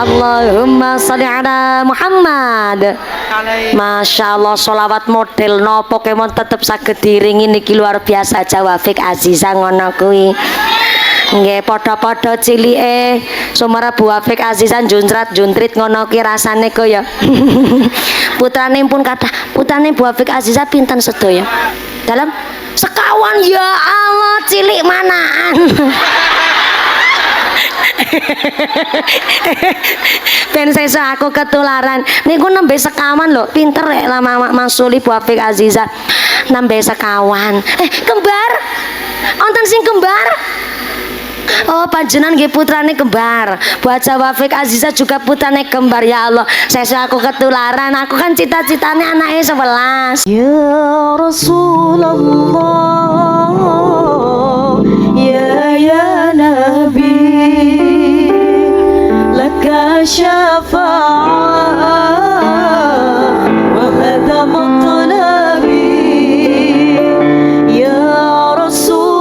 Allahumma sholli ala Muhammad. Masya Allah, sholawat model nopo kemon tetep saged diringi niki luar biasa. Jawa Fik Aziza ngono kuwi. Nggih padha-padha cilike sumara Bu Afik Azizan juntrit ngono ki rasane kaya putrane pun kathah. Putrane Bu Afik Aziza pinten sedaya? Dalam sekawan. Ya Allah, cilik manaan. Ben sesuk aku ketularan niku nembe sekawan lho. Pinter rek lama mangsuli Bu Afik Aziza nembe sekawan. Kembar wonten sing kembar. Oh panjenengan nggih putrane kembar. Bu Jawa Fik Aziza juga putrane kembar. Ya Allah, sesuk aku ketularan. Aku kan cita-citane anake 11. Ya Rasulullah, ya Nabi, laka syafa'ah wa hadha matlabi. Ya Rasulullah,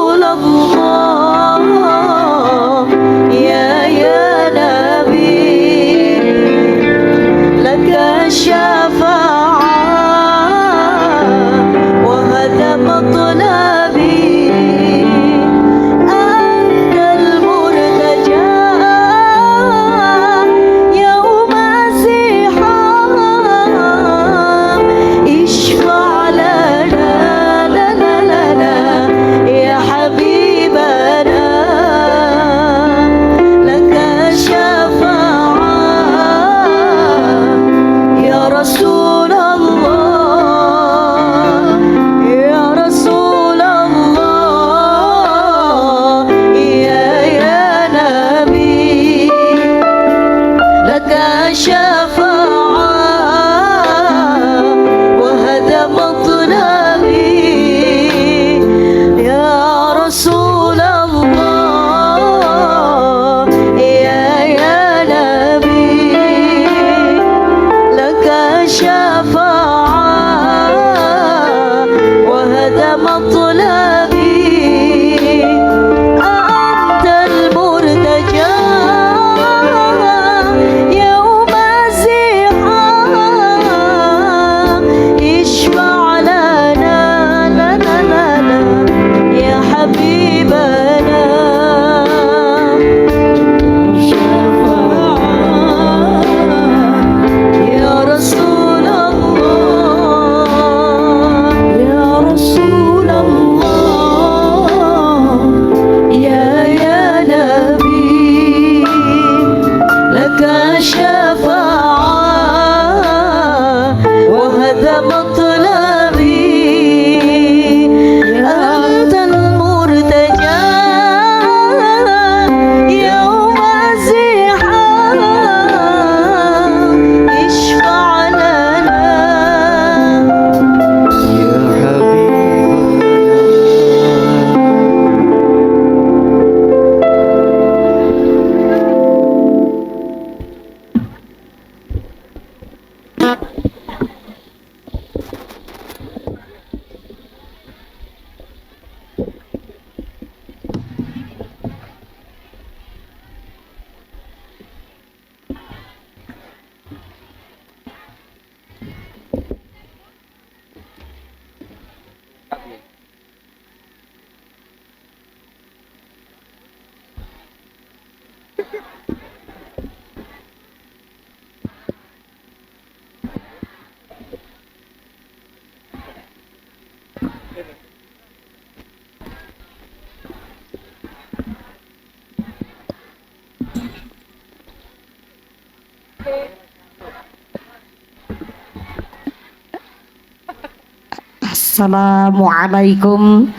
Assalamualaikum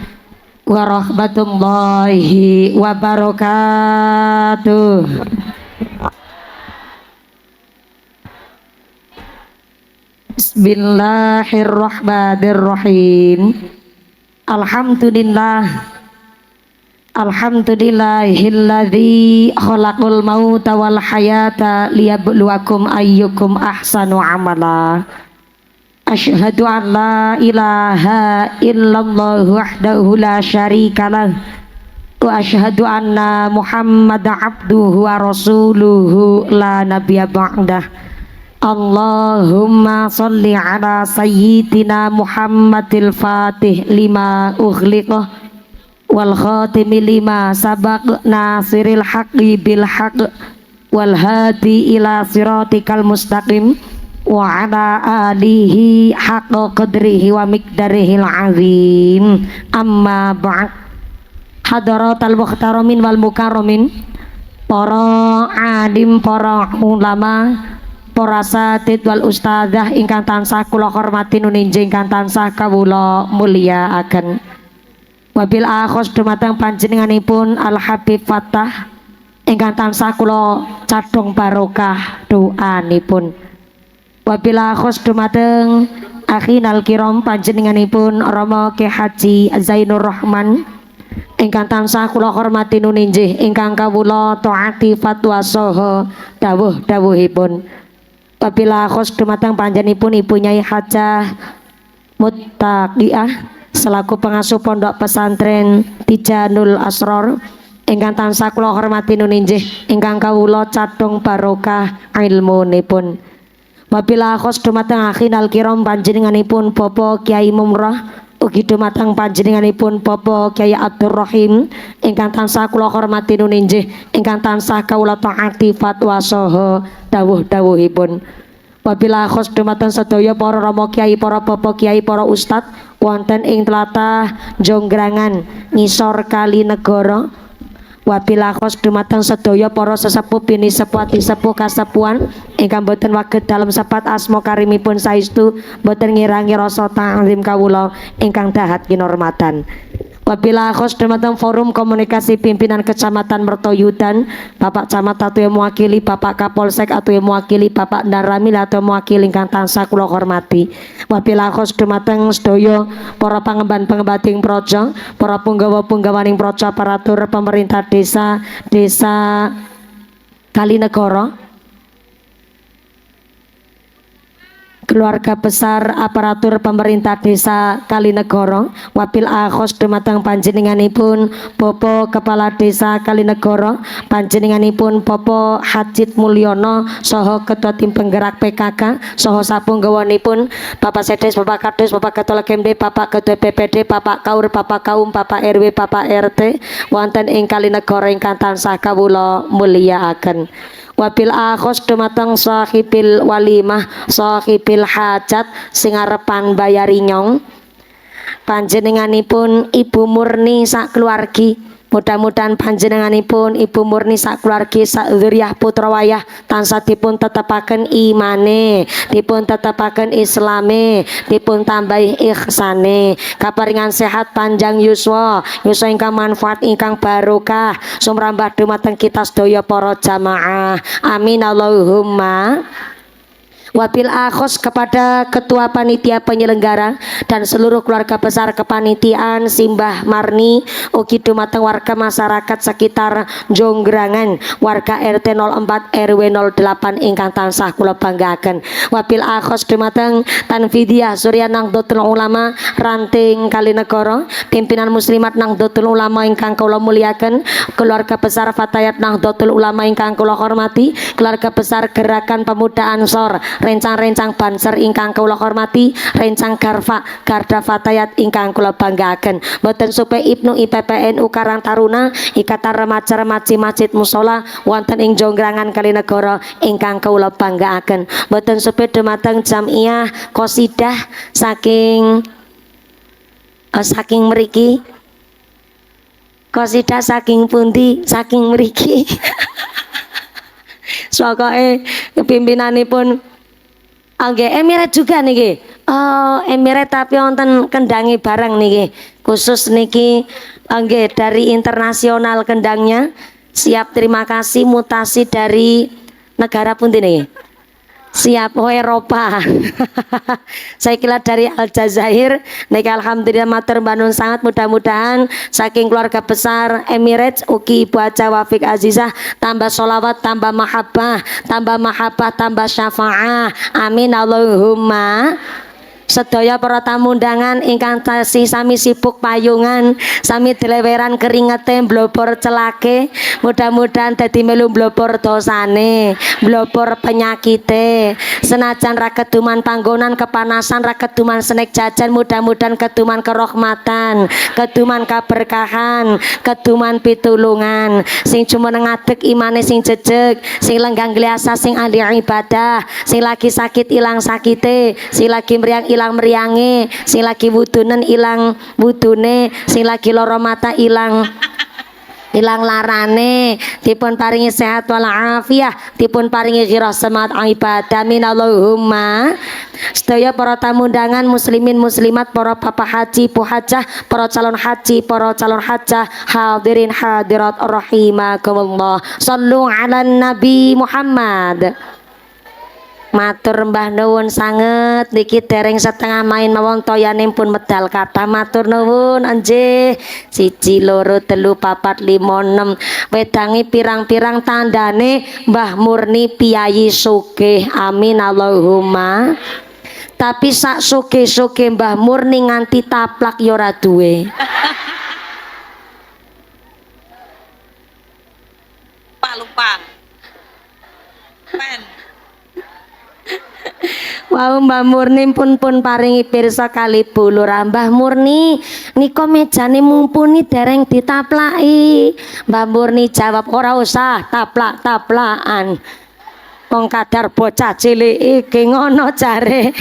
warahmatullahi wabarakatuh. Bismillahirrahmanirrahim. Alhamdulillahilladzi khalaqal mauta wal hayata liyabluwakum ayyukum ahsanu amala. Asyhadu an la ilaha illallah wahdahu la syarikalah wa asyhadu anna Muhammadan abduhu wa rasuluhu la nabiyya ba'dah. Allahumma sholli ala sayyidina Muhammadil fatih lima ughliqah wal khatimi lima sabaq nasiril haqqi bil haqq wal hadi ila siratikal mustaqim wa ala alihi haqqa qadrihi wa miqdarihil azim. Amma ba'd. Hadaratal muhtaramin wal mukarramin, para alim, para ulama, para satid wal ustadzah ingkang tansah kula hormati nuninje ingkang tansah kawula mulyakaken. Wabil akhos dumateng panjenenganipun Al Habib Fattah ingkang tansah kula cadhong barokah doanipun. Wabil akhos dumateng akhinal kiram panjenenganipun Rama Ki Haji Zainur Rahman ingkang tansah kula hormati nuninje ingkang kawula taati fatwa saha dawuh-dawuhipun. Apabila khos dumateng panjenipun Ibu Nyai Hajah Muttaqiyah selaku pengasuh pondok pesantren Tijanul Asror ingkang tansah kula hormati nuninjih ingkang kawula cadhong barokah ilmunipun. Apabila khos dumateng akhinal kiram panjenenganipun Bapak Kiai Mumrah ugi dumateng panjenenganipun Bapak Kiai Abdur Rahim ingkang tansah kula hormati nuninjih ingkang tansah kawula taati fatwa saha dawuh-dawuhipun. Wabila khos dumateng sedaya para rama kiai, para bapak kiai, para ustad wonten ing tlatah Jonggrangan ngisor Kali Negara. Wabila khos dumateng sedaya para sesepuh bini sepuh sepuh kasepuhan ingkang boten waget dalam sepat asma karimipun saestu boten ngirangi rasa ta'zim kawula ingkang dahat kinormatan. Wabila khos dumateng forum komunikasi pimpinan kecamatan Mertoyudan, Bapak Camat atau yang mewakili, Bapak Kapolsek atau yang mewakili, Bapak Daramil atau mewakili ingkang tansah kula hormati. Wabila khos dumateng sedaya para pangemban-pengembating projo, para punggawa-punggawaning projo, aparatur pemerintah desa Kalinegara, keluarga besar aparatur pemerintah desa Kalinegara. Wabil akhos dumateng panjenenganipun Bapak Kepala Desa Kalinegara, panjenenganipun Bapak Hajit Mulyono saha Ketua Tim Penggerak PKK saha sapunggawanipun Bapak Sedes, Bapak Kades, Bapak Ketua Kemde, Bapak Ketua BPD, Bapak Kaur, Bapak Kaum, Bapak RW, Bapak RT wonten ing Kalinegara ingkang tansah kawula mulyakaken. Wabil akhos dumateng sahibil walimah, sahibil hajat sing arepan bayari nyong panjenenganipun Ibu Murni sak keluargi. Mudah-mudahan panjenenganipun Ibu Murni sak keluargi sak dzurriyyah putra wayah tansah dipun tetepaken imane, dipun tetepaken islame, dipun tambahi ihsane, kaparingan sehat panjang yuswa, yuswa ingkang manfaat ingkang barokah sumrambah dumateng kita sedaya para jamaah. Amin Allahumma. Wabil akhos kepada Ketua Panitia Penyelenggara dan seluruh keluarga besar kepanitiaan Simbah Marni ugi dumateng warga masyarakat sekitar Jonggrangan, warga RT 04 RW 08 ingkang tansah kula banggaken. Wabil akhos dumateng Tanfidiyah Surya Nahdlatul Ulama Ranting Kalinegara, pimpinan muslimat Nahdlatul Ulama ingkang kula muliaken, keluarga besar Fatayat Nahdlatul Ulama ingkang kula hormati, keluarga besar Gerakan Pemuda Ansor, rencang-rencang Banser ingkang kula hormati, rencang Garda Fatayat ingkang kula banggaken. Boten supe Ibnu IPPNU Karang Taruna, Ikatan Remaja-Remaji Masjid Musola wonten ing Jonggrangan Kalinegara ingkang kula banggaken. Boten supe dumateng Jamiah Qosidah saking mriki. Qosidah saking pundi? Saking mriki. Pokoke pimpinanipun Angge Emirat juga niki. Oh, Emirat tapi wonten kendangi bareng niki. Khusus niki angge dari internasional kendangnya. Siap, terima kasih. Mutasi dari negara pundi niki? Siap, oh Eropa. Saya kira dari Aljazair. Niki alhamdulillah matur banun sangat, mudah-mudahan saking keluarga besar Emirates ugi Ibu Haja Wafik Azizah tambah sholawat, tambah mahabbah, tambah syafaah. Amin Allahumma. Sedaya para tamu undangan ingkang tasih sami sibuk payungan, sami dileweran keringete mblopor celake, mudah-mudahan dadi melu mblopor dosane, mblopor penyakite. Senajan ra keduman panggonan kepanasan, ra keduman senek jajan, mudah-mudahan keduman kerahmatan, keduman kaberkahan, keduman pitulungan. Sing jumeneng ngadeg imane sing jejeg, sing lenggang gliasa sing ahli ibadah, sing lagi sakit ilang sakite, sing lagi meriang ilang meriange, sing lagi wudunen ilang wudune, sing lagi loro mata ilang larane, dipun paringi sehat wal afiah, dipun paringi ghirah semat ibadah minallahumma. Sedaya para tamu undangan muslimin muslimat, para bapak haji bu hajah, para calon haji, para calon hajah, hadirin hadirat rahimakumullah. Shallu ala nabi Muhammad. Matur mbah nuwun sanget, niki dereng setengah main mawon toyanipun medal kathah. Matur nuwun nggih. 1 2 3 4 5 6 wedangi pirang-pirang tandane Mbah Murni piyayi sugih. Amin Allahumma. Tapi sak sugih-sugih Mbah Murni nganti taplak ya ora duwe. Lupa. Pen. Wau Mbah Murni pun paringi pirsa kalibu lurah. Mbah Murni nika mejane mumpuni dereng ditaplaki. Mbah Murni jawab ora usah taplak-taplakan. Wong kadar bocah cilik iki ngono jare.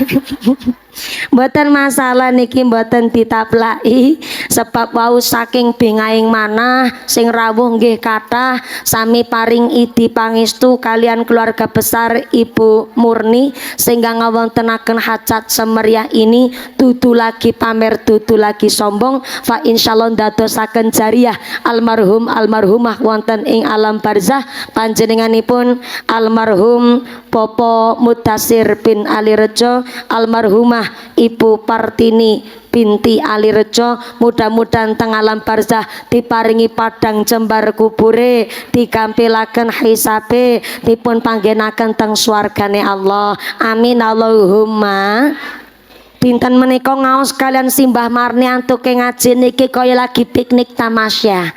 Mboten masalah niki mboten ditaplaki sebab wau saking bingaing manah sing rawuh nggih kathah sami paring idi pangestu kalian keluarga besar Ibu Murni sehingga ngawontenaken hajat semeriah ini, dudu lagi pamer, dudu lagi sombong, fa insyaallah ndadosaken jariah almarhum almarhumah wonten ing alam barzah. Panjenenganipun almarhum Popo Mutasir bin Ali Rejo, almarhumah Ibu Partini binti Ali Rejo, mudah-mudahan teng alam barzah diparingi padang jembar kubure, digampilaken hisabe, dipun panggenaken teng swargane Allah. Amin Allahumma. Dinten menika ngaos kalian Simbah Marni antuke ngaji niki kaya lagi piknik tamasya.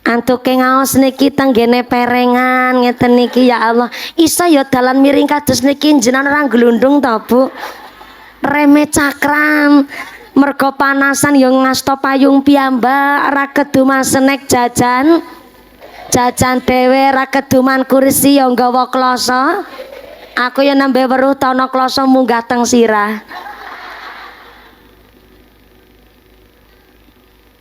Antuke ngaos niki tenggene perengan ngeten niki ya Allah. Isa ya dalan miring kados niki jenengan ora glundung to, Bu? Reme cakram. Mergo panasan ya ngasta payung piyambak, ra keduman senek jajan. Jajan dhewe ra keduman kursi ya nggawa kloso. Aku ya nembe weruh tono kloso munggah teng sirah.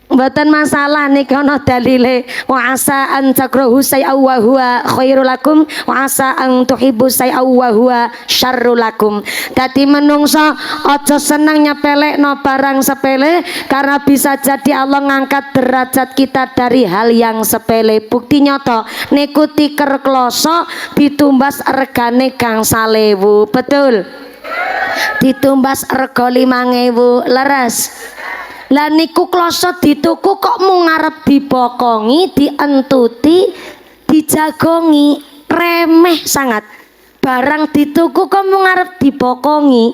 Mboten masalah nih kono dalile wa asa an takrahu say'a wa huwa khairul lakum wa asa an tuhibbu say'a wa huwa syarrul lakum. Dadi menungso aja seneng nyepelekno barang sepele karena bisa jadi Allah ngangkat derajat kita dari hal yang sepele. Bukti nyata niku tiker kloso ditumbas regane gangsal ewu. Betul? Ditumbas rega 5.000 leres. Lah niku kloso dituku kok mung ngarep dibokongi, dientuti, dijagongi, remeh sangat. Barang dituku kok mung ngarep dibokongi,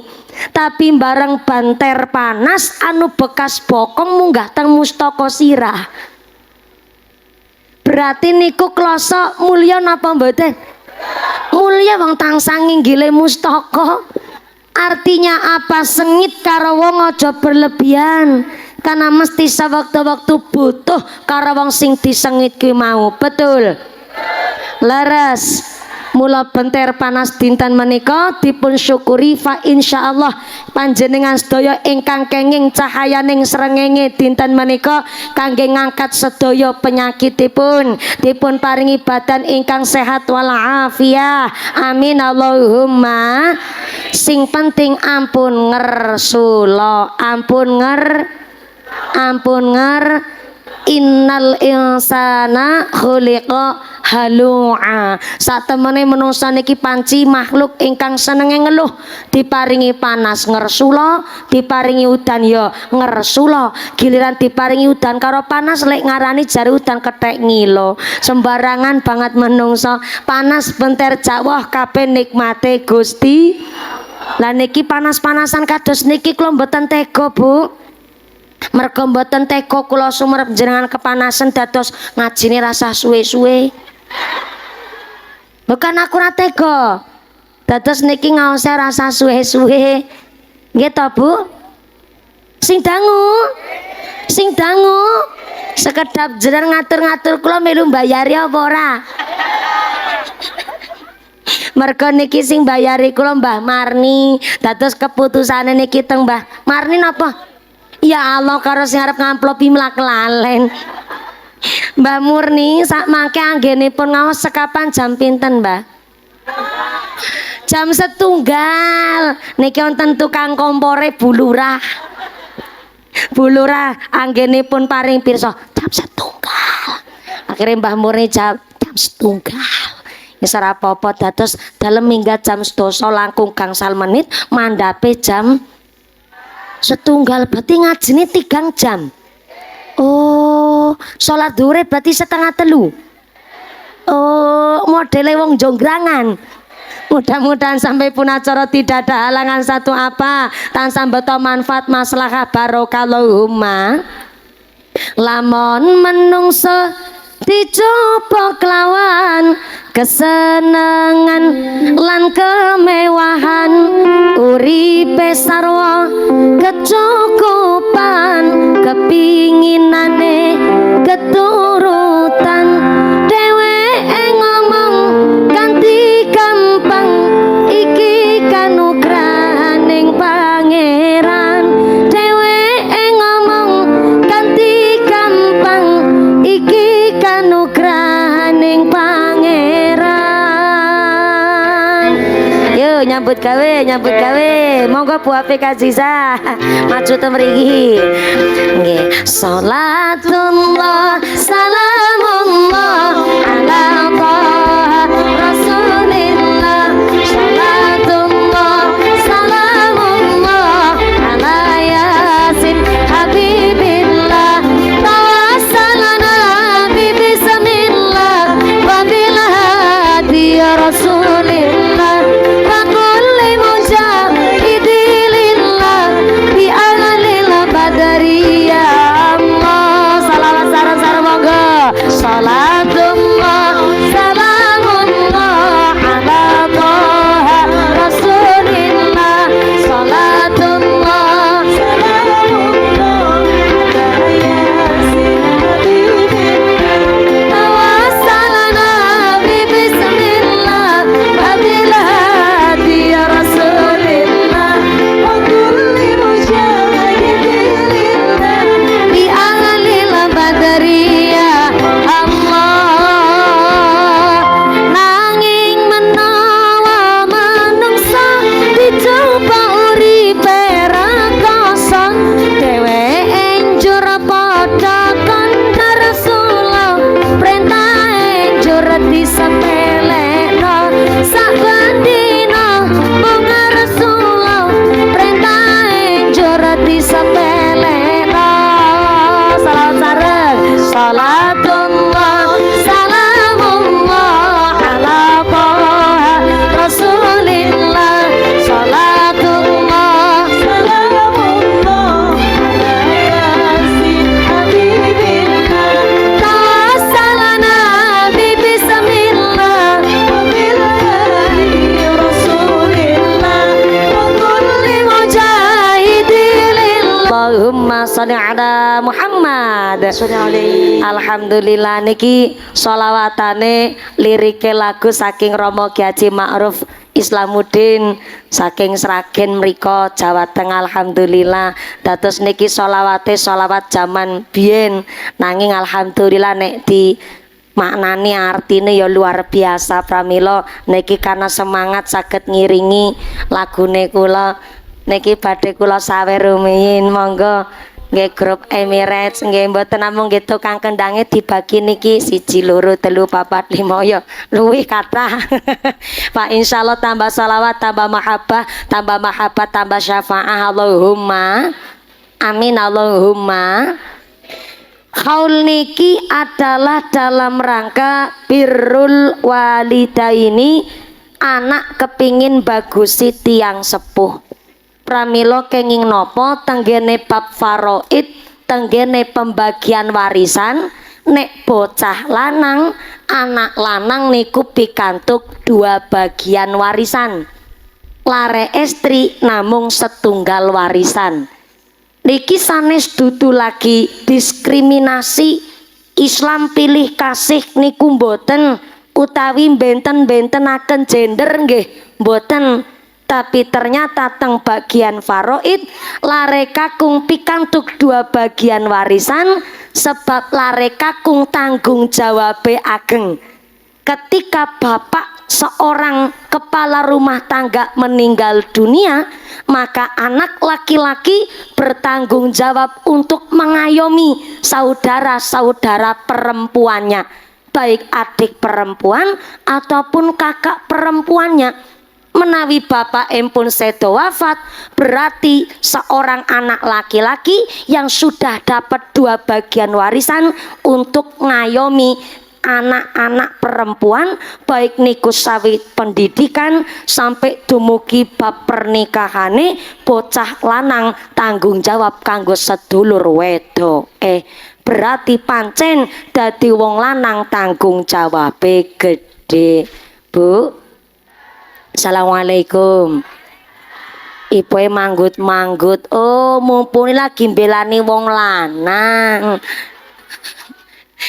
tapi barang banter panas anu bekas bokong munggah teng mustaka sirah. Berarti niku kloso mulya napa mboten? Mulya wong tansah nginggile mustaka. Artinya apa? Sengit karo wong aja berlebihan, karena mesti sewaktu-waktu butuh karo wong sing disengit ki mau. Betul? Leres. Mula benter panas dinten menika dipun syukuri fa insyaallah panjenengan sedaya ingkang kenging cahayaning srengenge dinten menika kangge ngangkat sedaya penyakitipun, dipun paringi badan ingkang sehat wal afiah. Amin Allahumma. Sing penting ampun ngersula, ampun innal insana khuliqa halu'a. Satemene manungsa niki panci makhluk ingkang senenge ngeluh, diparingi panas ngersula, diparingi udan ya ngersula. Giliran diparingi udan karo panas lek ngarani jare udan kethek ngilo. Sembarangan banget manungsa. Panas benter jawah kabeh nikmate Gusti Lah niki panas-panasan kados niki kula mboten tega, Bu. Merga mboten tega kula sumerep jenengan kepanasan dados ngajine rasa suwe-suwe. Bukan aku ra tega. Dados niki ngaose rasa suwe-suwe. Nggih to, Bu? Sing dangu. Sekedap jenengan ngatur-ngatur kula melu mbayari apa ora? Merga niki sing bayari kula Mbah Marni. Dados keputusane niki teng Mbah Marni napa? Ya Allah karo sing arep ngamplopi mlak lalen. Mbah Murni sak mangke anggenipun ngaos sekapan jam pinten, Mbah? Jam 1 niki wonten tukang kompore bulurah. Bulurah anggenipun paring pirsa jam 1. Akhire Mbah Murni jam 1. Wis ora apa-apa dados dalem minggat jam 12 langkung gangsal menit mandhape jam 1 berarti ngajine 3 jam. Oh, salat zuhur berarti 2:30. Oh, modele wong jonggrangan. Mudah-mudahan sampai pun acara tidak ada halangan satu apa tansah beto manfaat maslahah barokah Allahumma. Lamun menungso dicoba kelawan kesenengan lan kemewahan uripe sarwa kecukupan kepinginane keturutan dheweke ngomong kanthi gampang iki kanugrahaning pangeran dheweke ngomong kanthi gampang iki kanugrahaning pangeran. Yo nyambut gawe monggo Bu Apik Aziza maju te mriki nggih. Salatullah salamullah ala Taha Rasulillah. Salatullah salamullah ala Yasin Habibillah. Tawassalana bi bismillah wa bil hadi ya Rasulillah wa kulli mujahidillah bi ahlil badari ya Allah. Salawat sareng-sareng monggo. Salatullah salamullah ala Taha Rasulillah. Salatullah salamullah ala Yasin Habibillah. Tawassalana bi bismillah wa bil hadi ya Rasulillah wa kulli mujahidillah bi ahlil badari ya Allah. Nanging menawa manungsa dicoba uripe rekoso dheweke njur padha kandha Rasulullah perintah njur disepelekno sakbendina mung Rasulullah perintah njur disepelekno. Salawat sareng. Salatullah salamullah ala Taha Rasulillah. Salatullah salamullah ala Yasin Habibillah. Tawassalana bi bismillah wa bil hadi Rasulillah wa kulli mujahidillah. Allahumma sholli ala Muhammad. Alhamdulillah niki sholawatane lirike lagu saking Romo Ki Haji Ma'ruf Islamuddin saking Sragen mriko Jawa Tengah. Alhamdulillah dados niki sholawate sholawat zaman biyen nanging alhamdulillah nek di maknani artine ya luar biasa pramila niki karena semangat saged ngiringi lagune kula niki badhe kula sawer rumiyin monggo nggih grup Emirates nggih mboten namung nggih tukang kendange dibagi niki 1 2 3 4 5 ya luwih kathah. Pak insyaallah tambah sholawat tambah mahabbah tambah syafaah Allahumma amin Allahumma. Haul niki adalah dalam rangka birrul walidaini anak kepingin bagusi tiang sepuh. Pramila kenging nopo tenggene bab faraid, tenggene pembagian warisan, nek bocah lanang, anak lanang niku pikantuk 2 bagian warisan. Lare estri namung setunggal warisan. Niki sanes dudu lagi diskriminasi. Islam pilih kasih niku mboten, utawi benten-bentenaken gender nggih mboten. Tapi ternyata teng bagian faraid lare kakung pikantuk 2 bagian warisan, sebab lare kakung tanggung jawabe ageng. Ketika bapak seorang kepala rumah tangga meninggal dunia, maka anak laki-laki bertanggung jawab untuk mengayomi saudara-saudara perempuannya, baik adik perempuan ataupun kakak perempuannya. Menawi bapak empun sedo wafat, berarti seorang anak laki-laki yang sudah dapat 2 bagian warisan untuk ngayomi anak-anak perempuan, baik niku sawit pendidikan sampai dumugi bab pernikahane bocah lanang tanggung jawab kanggo sedulur wedok. Berarti pancen dadi wong lanang tanggung jawabe gede. Bu, assalamualaikum. Ibu manggut-manggut. Oh, mumpuni lagi mbelani wong lanang.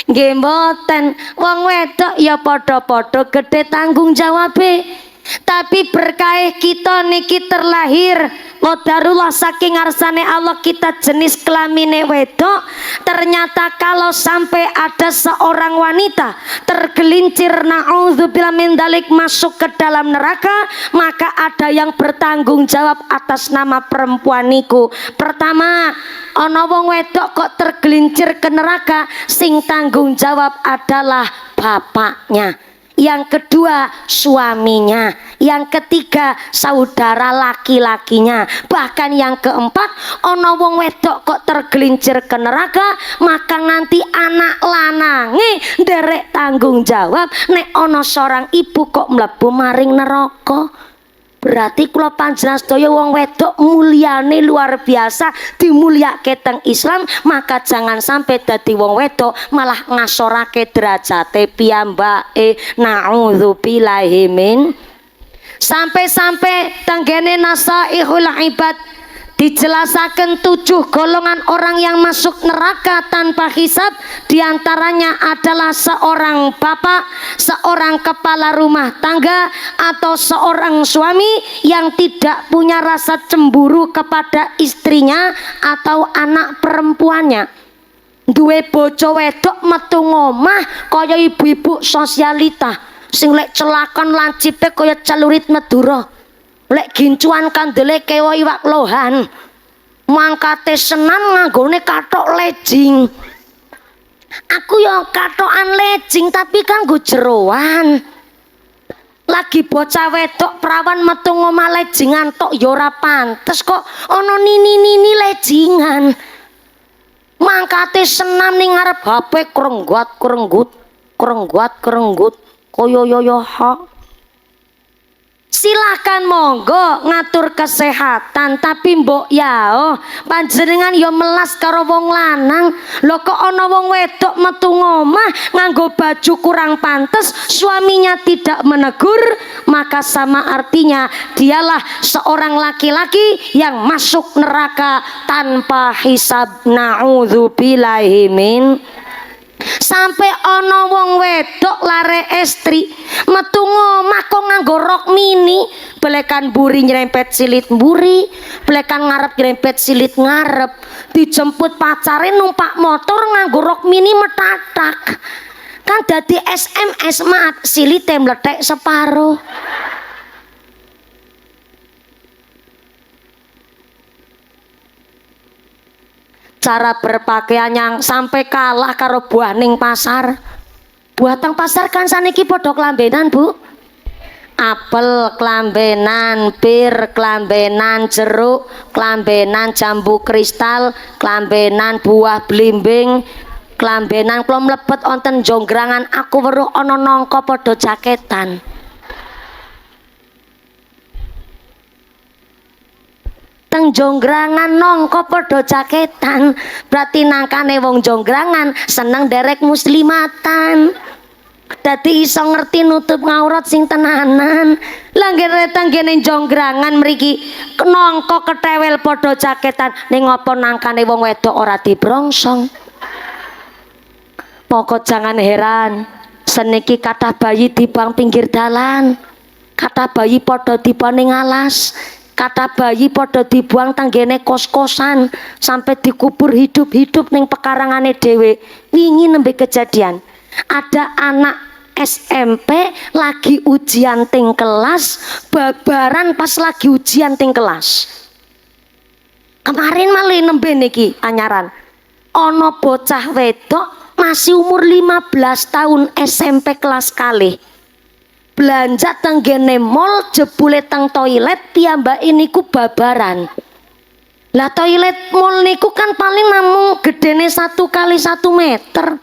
Nggih mboten, wong wedok ya padha-padha gedhe tanggung jawabe. Tapi berkah kita niki terlahir qadarullah saking ngarsane Allah, kita jenis kelamine wedok. Ternyata kalau sampai ada seorang wanita tergelincir naudzubillah min dzalik masuk ke dalam neraka, maka ada yang bertanggung jawab atas nama perempuan niku. Pertama, ana wong wedok kok tergelincir ke neraka, sing tanggung jawab adalah bapaknya. Yang kedua suaminya, yang ketiga saudara laki-lakinya, bahkan yang keempat ana wong wedok kok tergelincir ke neraka, maka nanti anak lanange nderek tanggung jawab nek ana seorang ibu kok mlebu maring neraka. Berarti kula panjenengan sedaya wong wedok mulyane luar biasa, dimulyake teng Islam, maka jangan sampai dadi wong wedok malah ngasorake derajate piyambake. Nauzubillahi min. Sampai-sampai tenggene Nasaihul Ibad dijelasaken 7 golongan orang yang masuk neraka tanpa hisab. Diantaranya adalah seorang bapak, seorang kepala rumah tangga, atau seorang suami yang tidak punya rasa cemburu kepada istrinya atau anak perempuannya. Duwe bojo wedok metu ngomah kaya ibu-ibu sosialita sing lek celakon lancipe kaya celurit Madura, lek gincuan kandele kewa iwak lohan, mangkate senan nganggone kathok lejing. Aku ya kathokan lejing tapi kan go jeroan. Lagi bocah wedok perawan metu ngomah lejingan tok ya ora pantes kok ana nini-nini lejingan. Mangkate senan ning ngarep HP krenggut koyo yo ha. Silakan monggo ngatur kesehatan, tapi mbok yao panjenengan yo melas karo wong lanang. Lho kok ana wong wedok metu ngomah nganggo baju kurang pantes, suaminya tidak menegur, maka sama artinya dialah seorang laki-laki yang masuk neraka tanpa hisab. Nauzubillahi min. Sampai ana wong wedok lare estri metu ngomah kok nganggo rok mini, belekan buri nyerempet silit buri, belekan ngarep nyerempet silit ngarep, dijemput pacare numpak motor nganggo rok mini metatak, kan dadi SMS maaf silite mletek separo. Cara berpakaian yang sampai kalah karo buah ning pasar. Buah teng pasar kan saniki padha klambenan, Bu. Apel klambenan, pir klambenan, jeruk klambenan, jambu kristal klambenan, buah blimbing klambenan. Kula mlebet wonten jonggrangan aku weruh ana nangka padha jaketan. teng jonggrangan nongko padha jaketan. Berarti nangkane wong jonggrangan seneng derek muslimatan. Dadi iso ngerti nutup ngaurat sing tenanan. Langgere tanggene jonggrangan mriki nongko ketewel padha jaketan ning apa nangkane wong wedok ora dibrongsong. Pokok jangan heran seniki kathah bayi dibuang pinggir dalan, kathah bayi padha dibuang ning alas, kathah bayi padha dibuang tanggene kos-kosan sampai dikubur hidup-hidup ning pekarangane dhewe. Wingi nembe kejadian ada anak SMP lagi ujian ting kelas, babaran pas lagi ujian ting kelas. Kemarin malah nembe niki anyaran ono bocah wedok masih umur 15 tahun SMP kelas kalih belanja tenggene mall jebule teng toilet piyambak niku babaran. Lah toilet mall niku kan paling namung gedene 1 kali 1 meter.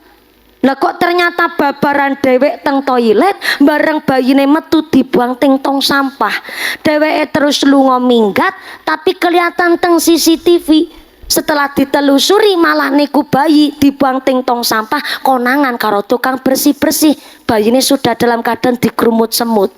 Lah kok ternyata babaran dewek teng toilet bareng bayine metu dibuang ting tong sampah. Deweke terus lunga minggat tapi kelihatan teng CCTV. Setelah ditelusuri malah niku bayi dibuang ting tong sampah konangan karo tukang bersih-bersih. Bayine sudah dalam keadaan digerumut semut.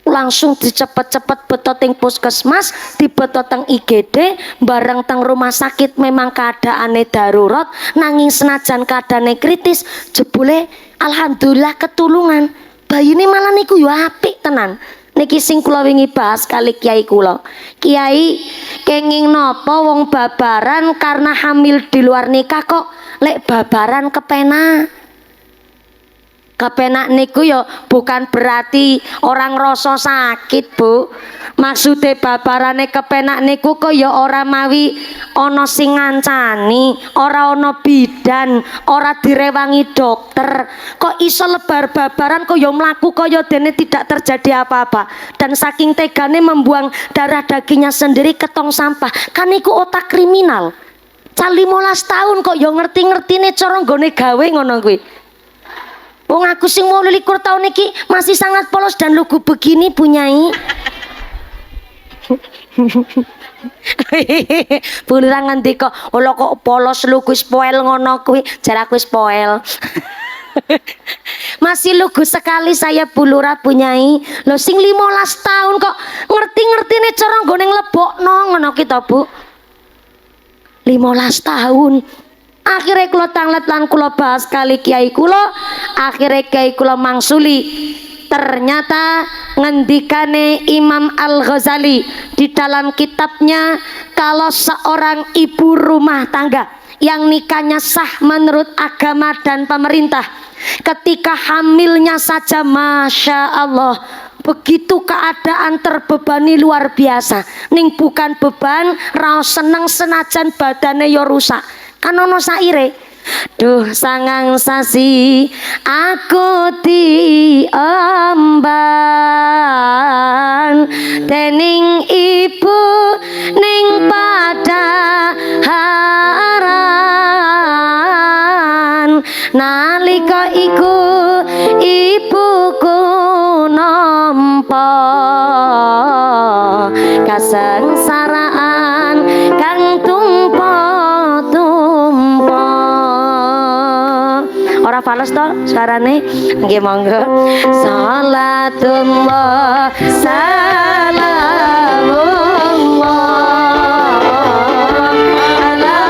Langsung dicepet-cepet beto ting puskesmas, dibeto teng IGD, bareng teng rumah sakit memang keadaane darurat, nanging senajan keadaane kritis, jebule alhamdulillah ketulungan. Bayine malah niku yo apik tenan. Niki sing kula wingi bahas kali kiai kula. Kiai kenging napa wong babaran karena hamil di luar nikah kok lek babaran kepenak. Kepenak niku ya bukan berarti orang rasa sakit, Bu. Maksude babarane kepenak niku kok ya ora mawi ana sing ngancani, ora ana bidan, ora direwangi dokter. Kok iso lebar babaran kok ya mlaku kaya dene tidak terjadi apa-apa. Dan saking tegane membuang darah dagingnya sendiri ke tong sampah. Kan niku otak kriminal. Cah 15 tahun kok ya ngerti-ngertine cara nggone gawe ngono kuwi. Wong aku sing 21 tahun iki masih sangat polos dan lugu begini punyai. Bulurang ngendi kok ola kok polos lugu spoil ngono kuwi jar aku spoil. Masih lugu sekali saya bulura punyai. Lho sing 15 tahun kok ngerti-ngertine cara nggone nglebokno ngono ki to, Bu. 15 tahun. Akhirnya kula tanglet lan kula bahas kali kiai kula, akhirnya kiai kula mangsuli ternyata ngendikane Imam Al-Ghazali di dalam kitabnya kalau seorang ibu rumah tangga yang nikahnya sah menurut agama dan pemerintah ketika hamilnya saja Masya Allah begitu keadaan terbebani luar biasa ning bukan beban raos seneng senajan badane yo rusak. Kan ono saire duh sangang sasi aku diemban dening ibu ning padaharan nalika iku ibuku nampa kasengsaraan kang tumpa ora fals to suarane nggih monggo salatullah salamullah ala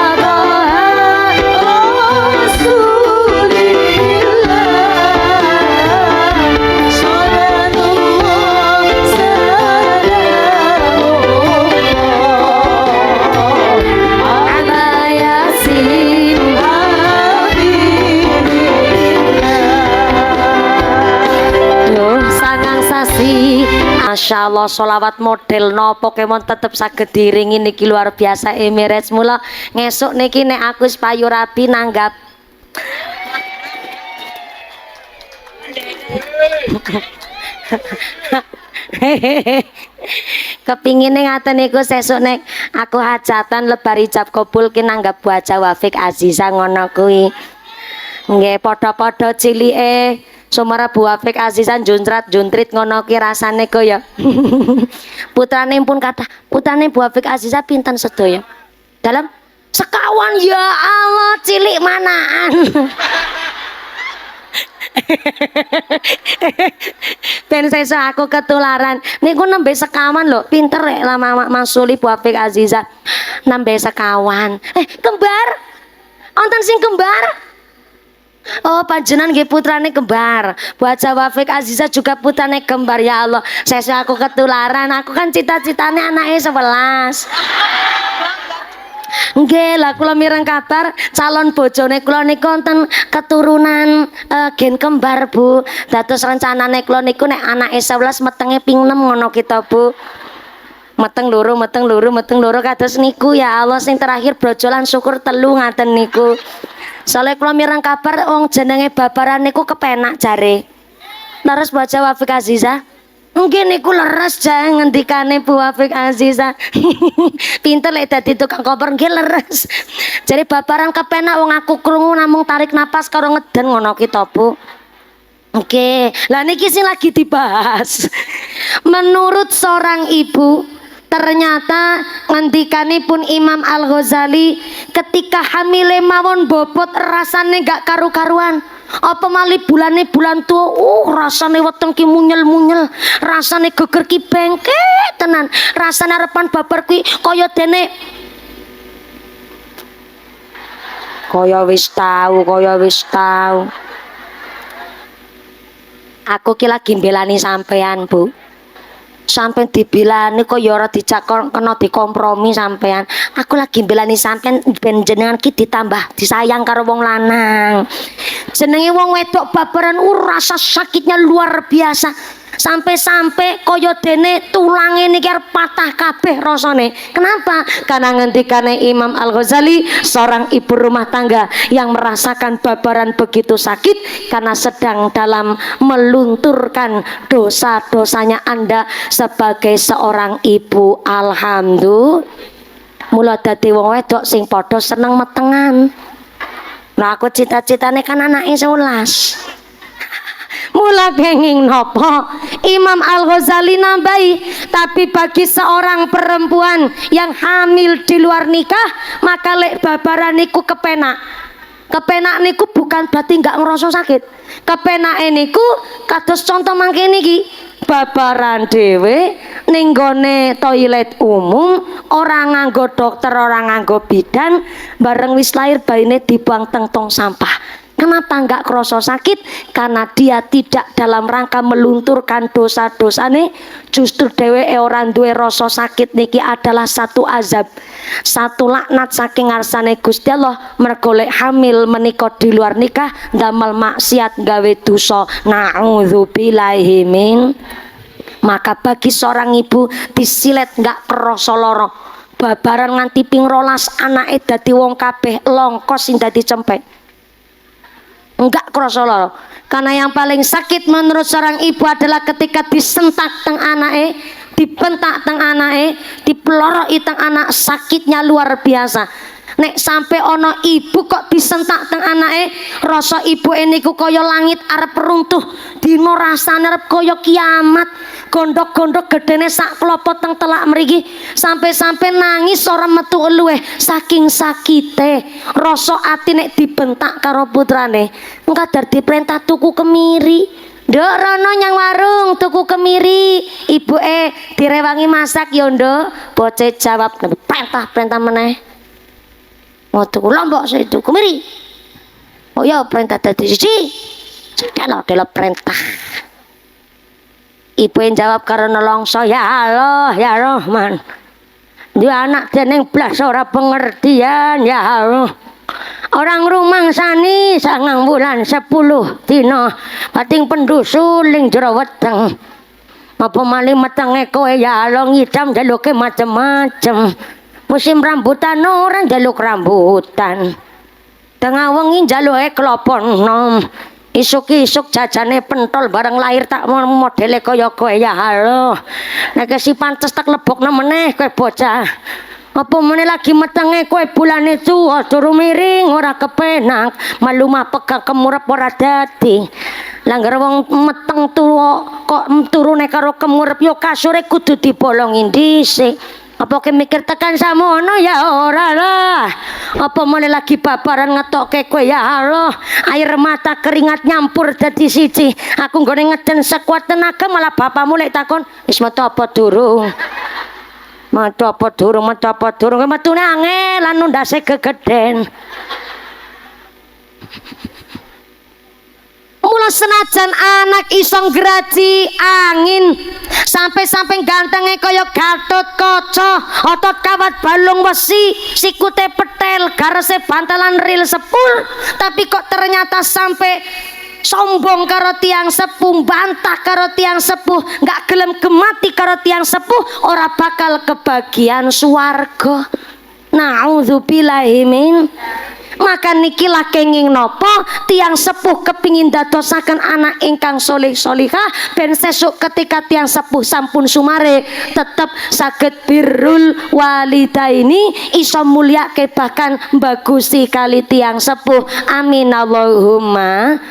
rasulillah salatullah salamullah ala yasin Masya Allah sholawat model nopo kemon tetep saged diringi niki luar biasa Emirates mula ngesuk niki nek aku payu rapi nanggap kepingine ngaten niku sesuk nek aku hajatan lebar ijab kabul ki nanggap Bu Haja Wafik Aziza ngono kuwi nggih padha-padha cilike Sumara Bu Afik Azizan juntrit ngono ki rasane kaya. Putrane pun kata, putrane Bu Afik Azizah pinten sedaya? Dalam sekawan ya Allah cilik manaan. Ben sesuk aku ketularan. Niku nembe sekawan lho, pinter rek lama Mas Suli Bu Afik Azizah. Nembe sekawan. Kembar. Wonten sing kembar? Oh panjenengan nggih putrane kembar. Bu Haja Wafik Azizah juga putrane kembar ya Allah. Sesuk aku ketularan. Aku kan cita-citane anake 11. Nggih lah kula mireng kabar calon bojone kula niku wonten keturunan gen kembar Bu. Dados rencanane kula niku nek anake 11 metenge ping 6 ngono kita Bu. Meteng loro kados niku ya Allah sing terakhir brojolan syukur telu ngaten niku. Soale kula mireng kabar wong jenenge babaran niku kepenak jare. Terus baca Wafik Azizah. Nggih niku leres jae ngendikane Bu Wafik Azizah. Pinter lek dadi tukang koper nggih leres. Jare babaran kepenak wong aku krungu namung tarik napas karo ngeden ngono ki to Bu. Oke, lah niki sing lagi dibahas. Menurut seorang ibu, ternyata ngendikanipun Imam Al-Ghazali ketika hamile mawon bobot rasane gak karu-karuan. Apa malih bulane bulan tua, rasane weteng ki munyel-munyel, rasane geger ki bengke tenan, rasane arepan babar ki kaya dene kaya wis tau. Aku ki lagi mbelani sampean, Bu. Sampai dibilani kok ya ora dicakon kena dikompromi sampean. Aku lagi mbelani sampean ben jenengan ki ditambah disayang karo wong lanang. Jenenge wong wedok babaran rasa sakitnya luar biasa. Sampai-sampai kaya dene tulange niki arep patah kabeh rasane. Kenapa? Karena ngendikane Imam Al-Ghazali, seorang ibu rumah tangga yang merasakan babaran begitu sakit karena sedang dalam melunturkan dosa-dosanya Anda sebagai seorang ibu. Alhamdulillah. Mula dadi wong wedok sing padha seneng metengan. Nah aku cita-citane kan anake 11. Mula kenging nopo Imam Al-Ghazali nambahi, tapi bagi seorang perempuan yang hamil di luar nikah maka lek babaran niku kepenak niku bukan berarti nggak ngerasa sakit. Kepenak niku kados contoh mangkene iki, babaran dhewe ning gone toilet umum, orang nganggo dokter, orang nganggo bidan, bareng wis lahir baine dibuang teng tong sampah. Kenapa enggak kroso sakit? Karena dia tidak dalam rangka melunturkan dosa-dosane. Justru dheweke ora duwe rasa sakit niki adalah satu azab, satu laknat saking ngarsane Gusti Allah. Mergo lek hamil menika di luar nikah damel maksiat gawe dosa. Nauzubillahi min. Maka bagi seorang ibu disilet enggak krasa lara. Babaran nganti ping 12 anake dadi wong kabeh longkos sing dadi cempek. Enggak kroso lho. Karena yang paling sakit menurut seorang ibu adalah ketika disentak teng anake, dibentak teng anake, dipeloroi teng anak, sakitnya luar biasa. Nek sampai ono ibu kok disentak teng anake, rasa ibu niku kaya langit arep runtuh, dino rasane arep kaya kiamat. Gondok-gondok gedene sak klopot teng telak mriki, sampai-sampai nangis ora metu eluwe saking sakite. Rasa ati nek dibentak karo putrane, engkadar diperintah tuku kemiri. Nduk rono nyang warung tuku kemiri, ibuke direwangi masak ya nduk. Bocah jawab perintah meneh. Mau tuku lombok saya tuku kemiri. Oh ya perintah dadi siji. Sudah perintah. Ibu yang jawab karena nelongso, ya Allah ya Rahman, dia anak jeneng blas ora pengertian ya Allah. Orang rumang sani 9 bulan 10 dina pating pendusul ning jero weteng. Apa malih metenge kowe ya Allah ngidam jaluke macem-macem. Musim rambutan orang jaluk rambutan. Tengah wengi jaluke klopon nom. Isuk-isuk jajane pentol bareng lahir tak modele kaya kowe ya Allah. Nek si pantes tak lebokno meneh kowe bocah. Apa meneh lagi metenge kowe bulane tuwa turu miring ora kepenak, malu mah pegang kemurep ora dadi. Langgar wong meteng tuwa kok turune karo kemurep yo kasure kudu dibolongi dhisik. Apa ke mikir tekan samono ya ora lah. Apa mulai lagi babaran ngetokke kowe ya Allah. Air mata keringat nyampur dadi siji. Aku nggone ngeden sekuat tenaga malah bapakmu lek takon, "Wis metu apa durung?" Metu apa durung? Metu apa durung? Metune angel lan ndase gegeden. Mula senajan anak iso ngraji angin sampai gantenge kaya Gatot Kaca, otot kawat balung besi, sikute petel, garese bantalan ril sepul, tapi kok ternyata sampai sombong karo tiang sepuh, bantah karo tiang sepuh, nggak gelem gemati karo tiang sepuh, ora bakal kebagian swarga. Nauzubillahi min. Maka nikilah kenging nopo tiang sepuh kepingin dadosaken anak ingkang soleh solihah ben sesuk ketika tiang sepuh sampun sumare tetep saged birrul walidaini iso mulyake bahkan bagusi kali tiang sepuh. Amin Allahumma.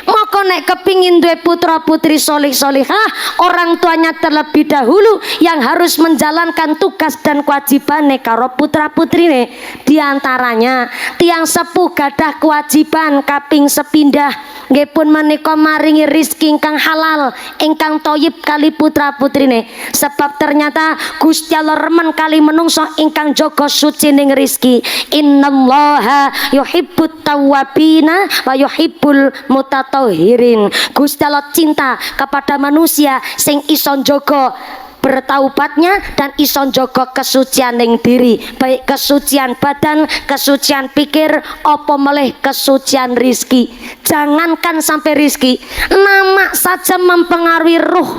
Maka nek kepingin duwe putra putri solih solihah, orang tuanya terlebih dahulu yang harus menjalankan tugas dan kewajiban karo putra putrine. Di antaranya tiang sepuh gadah kewajiban kaping sepindah nggih pun menika maringi rizki ingkang halal ingkang thayyib kali putra putrine. Sebab ternyata Gusti Allah remen kali menungso ingkang jaga suci ning rizki. Innallaha yuhibbut tawwabina wa yuhibbul mutatahhirin. Gusti Allah cinta kepada manusia sing iso njaga bertaubatnya dan iso njaga kesucian ning diri, baik kesucian badan, kesucian pikir, apa meleh kesucian rizki. Jangankan sampai rizki, nama saja mempengaruhi ruh.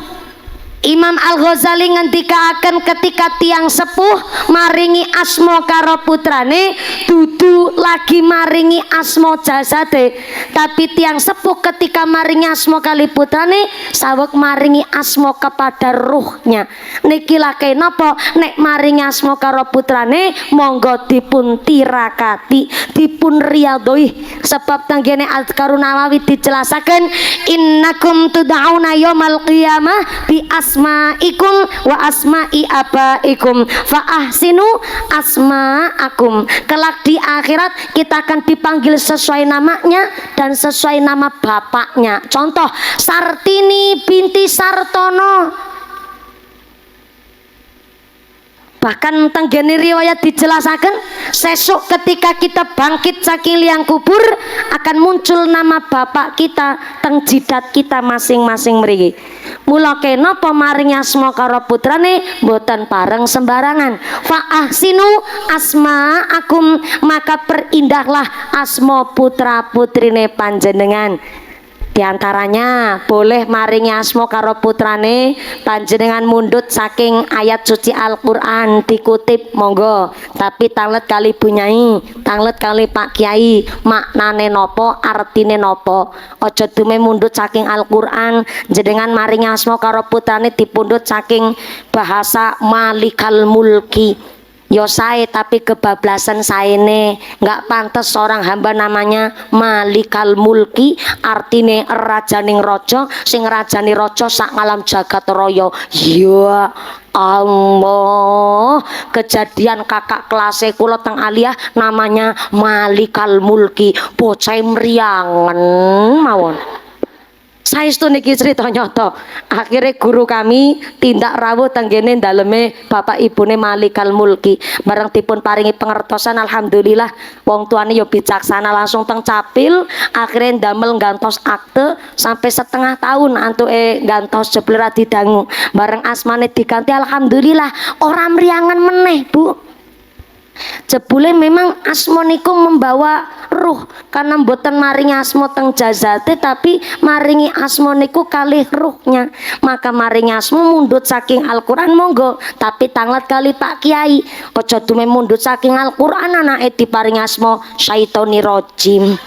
Imam Al-Ghazali ngendikaaken ketika tiang sepuh maringi asma karo putrane dudu lagi maringi asma jasade, tapi tiang sepuh ketika maringi asma kali putrane saweg maringi asma kepada ruhnya. Niki lake napa nek maringi asma karo putrane monggo dipun tirakati, dipun riyadhoi. Sebab tanggene Azkarun Nawawi dijelasaken innakum tud'auna yaumal qiyamah bi asma'ikum wa asma'i abaikum fa ahsinu asma'akum. Kelak di akhirat kita akan dipanggil sesuai namanya dan sesuai nama bapaknya. Contoh Sartini binti Sartono. Bahkan tenggene riwayat dijelasaken sesuk ketika kita bangkit saking liang kubur akan muncul nama bapak kita teng jidat kita masing-masing mriki. Mula kenapa maringi asma karo putrane mboten pareng sembarangan. Fa ahsinu asma'akum, maka perindahlah asma putra putrine panjenengan. Di antaranya boleh maringi asma karo putrane panjenengan mundut saking ayat suci Al-Qur'an dikutip monggo, tapi tanglet kali bunyai, tanglet kali Pak Kiai, maknane nopo, artine nopo. Aja dume mundut saking Al-Qur'an, jenengan maringi asma karo putrane dipundhut saking bahasa Malikal Mulki. Yo sae tapi kebablasan saene, nggak pantas seorang hamba namanya Malikal Mulki, artine rajaning raja sing rajani raja sak ngalam jagat raya. Ya Allah, kejadian kakak kelas kula teng Aliyah namanya Malikal Mulki, bocah mriangen mawon. Saestu niki cerita nyata. Akhirnya guru kami tindak rawuh tenggene daleme bapak ibune Malikal Mulki. Bareng dipun paringi pengertosan alhamdulillah wong tuane yo bijaksana langsung teng capil. Akhirnya ndamel gantos akte sampai setengah tahun antuke gantos jebul ra didangu. Bareng asmane diganti alhamdulillah ora mriangen meneh, Bu. Jebule memang asma niku membawa ruh karena mboten maringi asma teng jazate tapi maringi asma niku kalih ruhnya. Maka maringi asma mundut saking Al-Qur'an monggo, tapi tanglet kali Pak Kiai. Aja dume mundut saking Al-Qur'an anake diparingi asma Syaitoni Rajim.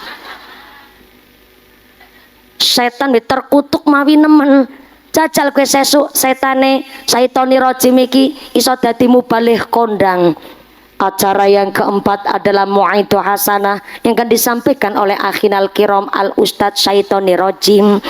Setan terkutuk mawi nemen. Jajal kowe sesuk setane Syaitoni Rajim iki iso dadi mubalih kondang. Acara yang keempat adalah Mu'aidah Hasanah yang akan disampaikan oleh Akhinal Kiram Al Ustadz Syaitoni Rajim.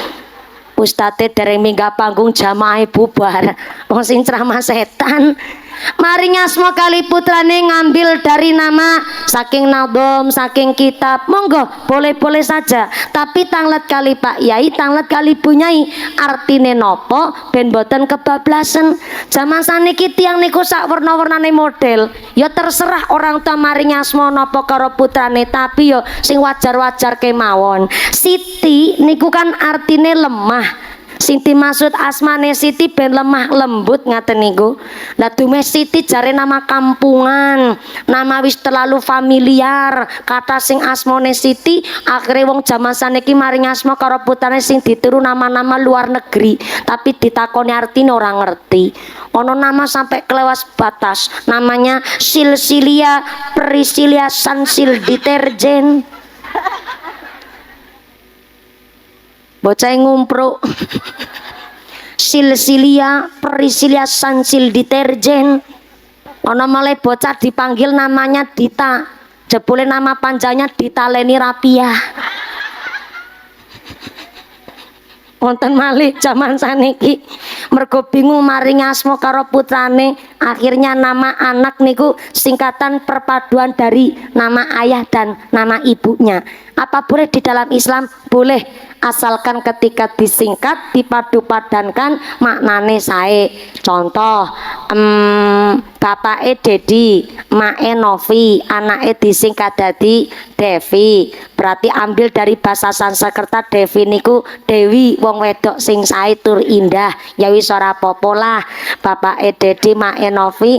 Ustate dereng minggah panggung jamaah bubar. Wong sing ceramah setan. Mari ngasmo kali putrane ngambil dari nama saking nadom, saking kitab, monggo boleh-boleh saja. Tapi tanglet kali Pak Yai, tanglet kali Bu Nyai, artine nopo ben boten kebablasan. Zaman saniki tiyang niku sak werna-wernane model. Ya terserah orang tua mari ngasmo nopo karo putrane, tapi yo sing wajar-wajar kemawon. Siti niku kan artine lemah. Sing dimaksud asmane Siti ben lemah lembut ngaten niku. Lah dume Siti jare nama kampungan, nama wis terlalu familiar. Kata sing asmane Siti, akhire wong jaman saniki maring asma karo putrane sing ditiru nama-nama luar negeri, tapi ditakoni artine ora ngerti. Ono nama sampai kelewas batas, namanya Silsilia Priscilia Sansil Deterjen. Bocah ngumpruk. Silsilia Priscilia Sansil Deterjen. Ono malih bocah dipanggil namanya Dita. Jebule nama panjangnya Dita Leni Rapia. Wonten malih zaman saniki mergo bingung maring asma karo putrane, akhirnya nama anak niku singkatan perpaduan dari nama ayah dan nama ibunya. Apa boleh di dalam Islam? Boleh, asalkan ketika disingkat dipadu-padankan maknane sae. Contoh, bapake Dedi, mae Novi, anake disingkat dadi Devi. Berarti ambil dari bahasa Sanskerta Devi niku Dewi, wong wedok sing sae tur indah. Ya wis ora apa-apa lah. Bapake Dedi, mae Novi.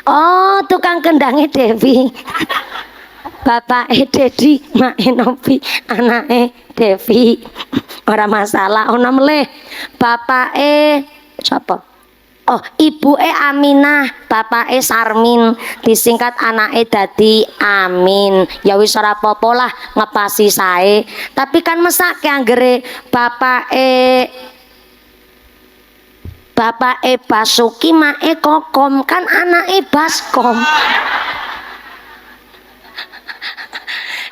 Oh, tukang kendange Devi. Bapake Dedi, mae Novi, anake Devi. Ora masalah. Ono meleh bapake sapa? Oh, ibuke Aminah, bapake Sarmin, disingkat anake dadi Amin. Ya wis ora apa-apa lah, ngepasi sae. Tapi kan mesake anggere bapake Basuki mae Kokom, kan anake Baskom.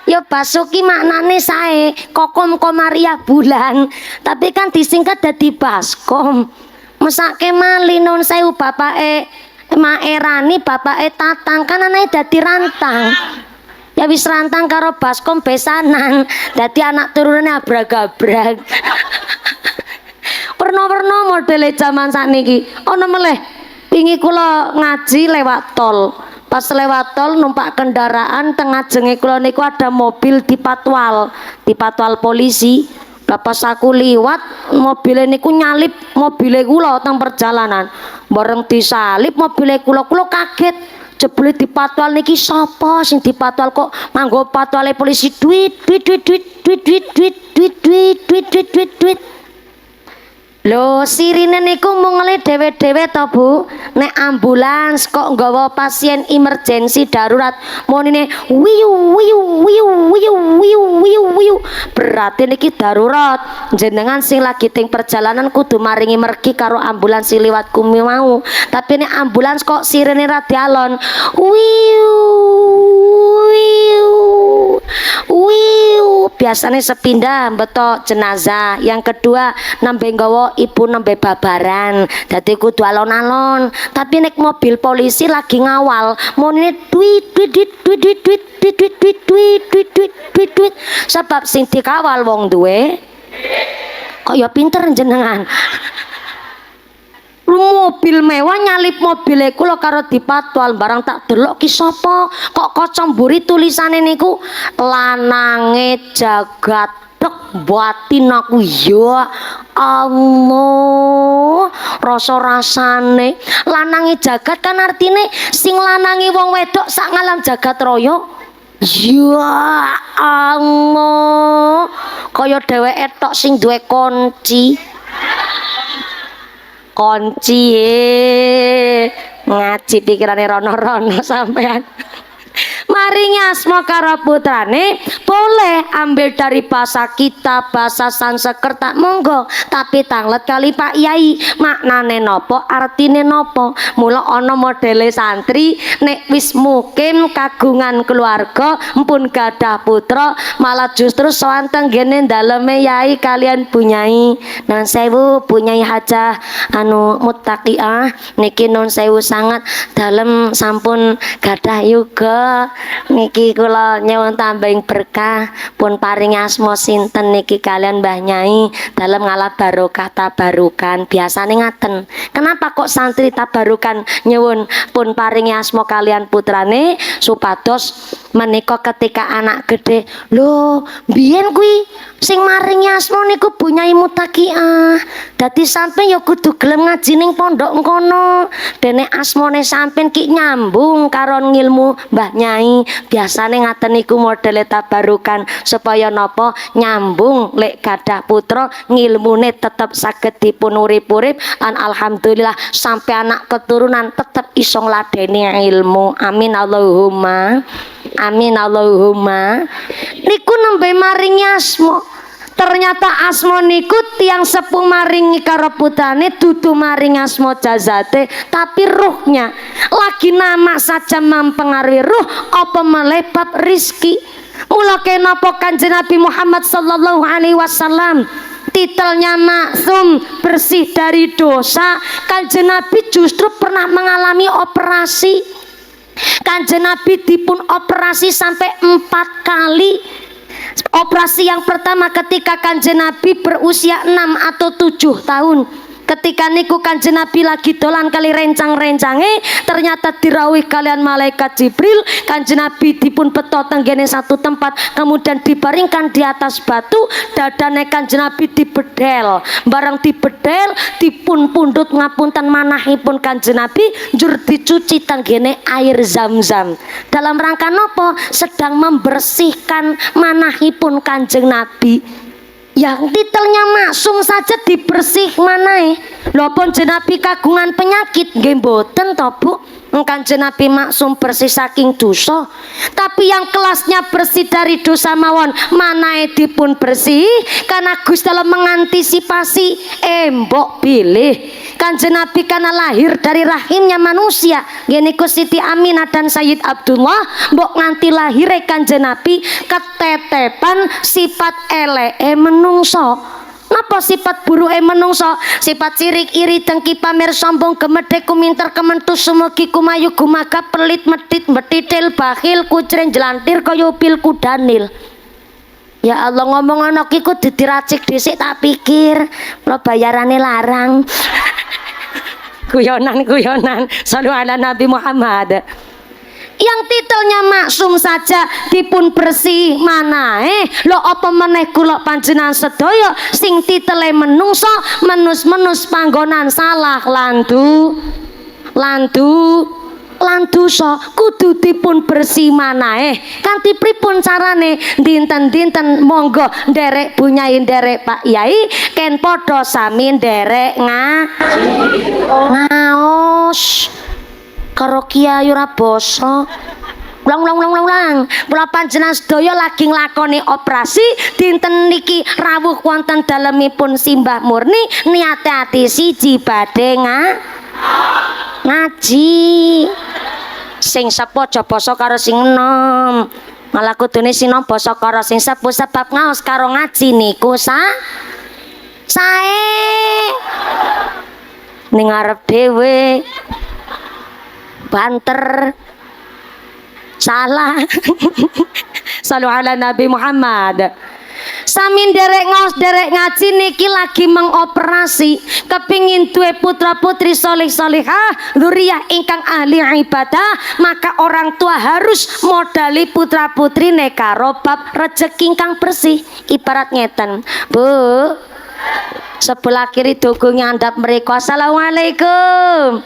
Ya Basuki maknane sae, Kokom Komaria bulan, tapi kan disingkat dadi Baskom. Mesake mali nun sewu bapake Maerani, bapake Tatang, kan anake dadi Rantang. Ya wis Rantang karo Baskom besanan, dadi anak turunane abrag-abrag. Werna-werna modele jaman sakniki. Ana meleh wingi kula ngaji lewat tol. Pas lewat tol numpak kendaraan, tengah jenge kula niku ada mobil dipatwal polisi. Pas aku liwat mobilnya niku nyalip mobilnya kula teng perjalanan. Bareng disalip mobilnya kula kaget. Jebule dipatwal niki sapa sing dipatwal kok nganggo patwale polisi duit. Lho sirine niku mungale dhewe-dhewe to Bu. Nek ambulans kok nggawa pasien emergensi darurat monine wiu. Berarti niki darurat. Jenengan sing lagi ting perjalanan kudu maringi mergi karo ambulans sing liwat kumi mau. Tapi nek ambulans kok sirine ra dialon. Wiu. Biasanya sepindah beto jenazah. Yang kedua nambe nggawa ibu nembe babaran, dadi kudu alon-alon. Tapi nek mobil polisi lagi ngawal, monine duit. Sebab sing dikawal wong duwe. Kok ya pinter jenengan. Mobil mewah nyalip mobile kula karo dipatwal, barang tak delok ki sapa? Kok kaca mburi tulisane niku lanange jagat batin aku. Ya Allah, rasa-rasane lanange jagat kan artine sing lanange wong wedok sak ngalam jagat raya. Ya Allah, kaya dheweke tok sing duwe kunci ngaji pikirane rono-rono sampean. maringi asma karo putrane boleh ambil dari bahasa kita, bahasa Sanskerta monggo, tapi tanglet kali Pak Yai maknane nopo, artine nopo. Mula ana modele santri nek wis mukim kagungan keluarga mpun gadah putra malah justru sowan tenggene daleme Yai kalian Bunyai non sewu Bunyai Hajah anu Muttaqiah niki non sewu sangat dalem sampun gadah yuga niki kula nyuwun tambahing berkah pun paring asma sinten niki kalian Mbah Nyai dalem ngalah barokah tabarukan biasane ngaten. Kenapa kok santri tabarukan nyuwun pun paring asma kalian putrane supados menika ketika anak gede lho biyen kuwi sing maringi asma niku Bunyai Muttaqiah dadi sampeyan ya kudu gelem ngaji ning pondok kono dene asmane sampeyan ki nyambung karo ngilmu Mbah Nyai biasane ngaten niku modele tabarukan supaya napa nyambung lek gadah putra ngilmune tetep saged dipun urip-urip lan alhamdulillah sampai anak keturunan tetep iso ngladeni ilmu amin Allahumma amin Allahumma niku nembe maringi asma. Ternyata asma niku tiang sepuh maringi karo putrane dudu maring asma jazate tapi ruhnya lagi nama saja mempengaruhi ruh apa melebab rizki. Mula kenapa Kanjeng Nabi Muhammad sallallahu alaihi wasallam titelnya maksum bersih dari dosa. Kanjeng Nabi justru pernah mengalami operasi. Kanjeng Nabi dipun operasi sampai 4 kali. Operasi yang pertama ketika Kanjeng Nabi berusia 6 atau 7 tahun. Ketika niku Kanjeng Nabi lagi dolan kali rencang-rencange ternyata dirawuhi kalian malaikat Jibril. Kanjeng Nabi dipun beto tenggene satu tempat kemudian dibaringkan di atas batu dadane Kanjeng Nabi dibedel bareng dibedel dipun pundhut ngapunten manahipun Kanjeng Nabi njur dicuci tenggene air Zam-Zam dalam rangka nopo sedang membersihkan manahipun Kanjeng Nabi. Yang titelnya maksum saja dibersih manae. Lho pun Nabi kagungan penyakit nggih mboten to Bu? Kanjeng Nabi maksum bersih saking dosa. Tapi yang kelasnya bersih dari dosa mawon manae dipun bersih karena Gusti Allah mengantisipasi mbok pilih. Kanjeng Nabi karena lahir dari rahimnya manusia. Ngene ku Siti Aminah dan Sayyid Abdullah mbok nganti lahire Kanjeng Nabi ketetepan sifat eleke menungso. Napa sifat buruke menungso? Sifat sirik iri dengki pamer sombong gemedhe kuminter kementus sumugi kumayu gumagap pelit medit mbetitil bakhil kucren jelantir kaya upil kudanil. Ya Allah ngomong ana ki ku diracik dhisik tak pikir lo bayarane larang. Guyonan sallu ala Nabi Muhammad. Yang titelnya maksum saja dipun bersih manae lo apa meneh kula panjenengan sedaya sing titele menungso menus panggonan salah landu so kudu dipun bersih manae kanthi pripun carane dinten-dinten monggo nderek Bunyai nderek Pak Yai ken padha sami nderek ngaos karo kiai ora basa. Ulang. Kula panjenengan sedaya lagi nglakoni operasi dinten niki rawuh wonten dalemipun simbah murni niate ati siji badhe ngaji. Sing sepuh aja basa karo sing enom. Malah kudune sinom basa karo sing sepuh sebab ngaos karo ngaji niku sae ning arep dhewe banter salah. Sallu ala Nabi Muhammad. Samin derek ngaos derek ngaji niki lagi mengoperasi kepingin duwe putra putri soleh solehah dzurriyyah ingkang ahli ibadah maka orang tua harus modali putra putri karo bab rezeki ingkang bersih. Ibarat ngeten Bu, sebelah kiri dogo nyandap mereka assalamualaikum.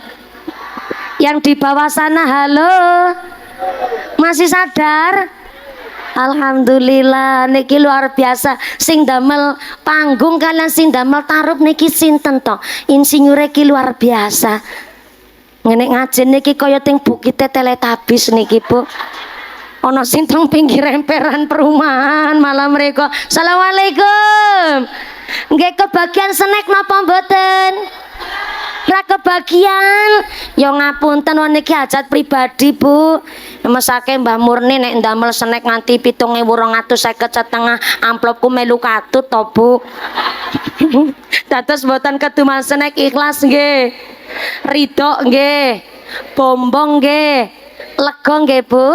Yang di bawah sana halo, masih sadar? Alhamdulillah niki luar biasa. Sing damel panggung kalian sing damel tarup niki sinten to? Insinyure ki luar biasa. Ngene ngajen niki kaya ting bukite Teletabis niki Bu. Ana sing teng pinggir emperan perumahan malam mereka. Assalamualaikum. Nggih kebagian snack napa mboten? Ra kebagian. Ya ngapunten wong niki hajat pribadi, Bu. Mesake Mbah Murni nek ndamel snack nganti 7.250 amplopku melu katut to, Bu. Dados mboten keduman snack ikhlas nggih. Ridho nggih. Bombong nggih. Lega nggih, Bu.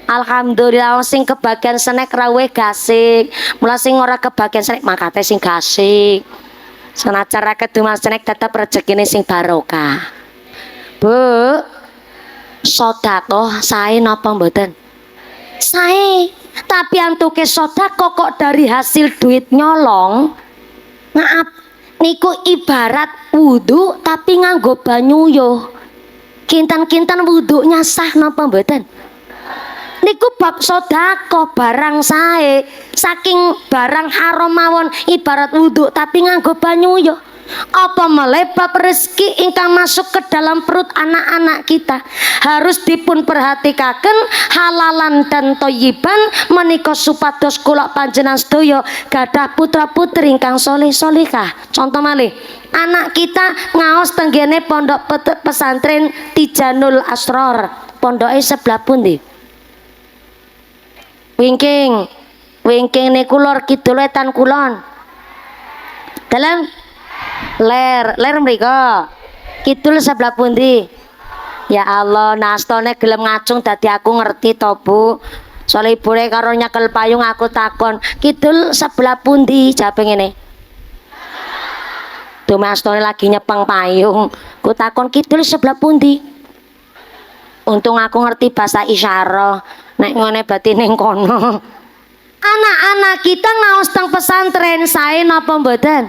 Alhamdulillah sing kebagian snack rawe gasik. Mula sing ora kebagian snack makate sing gasik. Senajan ra keduman snack tetep rezekine sing barokah. Bu, sedekah sae napa mboten? Sae. Tapi antuke sedekah kok dari hasil duit nyolong. Maaf, niku ibarat wudu tapi nganggo banyu yo. Kintan-kintan wudunya sah napa mboten? Niku bab sedekah barang sae, saking barang haram mawon ibarat wudhu tapi nganggo banyu yo. Apa meleh bab rezeki ingkang masuk ke dalam perut anak-anak kita harus dipun perhatikaken halalan dan toyiban menika supados kula panjenengan sedaya gadah putra putri ingkang soleh solihah. Contoh malih, anak kita ngaos tenggene pondok pesantren Tijanul Asror. Pondoke sebelah pundi? Wingking niku lor kidul wetan kulon. Dalam ler mriko. Kidul sebelah pundi? Ya Allah, nastone gelem ngacung dadi aku ngerti to, Bu. Soale ibune karo nyekel payung aku takon, kidul sebelah pundi? Jawabe ngene. Tuh nastone lagi nyepeng payung. Ku takon kidul sebelah pundi? Untung aku ngerti bahasa isyarah. Nek ngene berarti ning kono. Anak-anak kita ngaos teng pesantren sae napa mboten?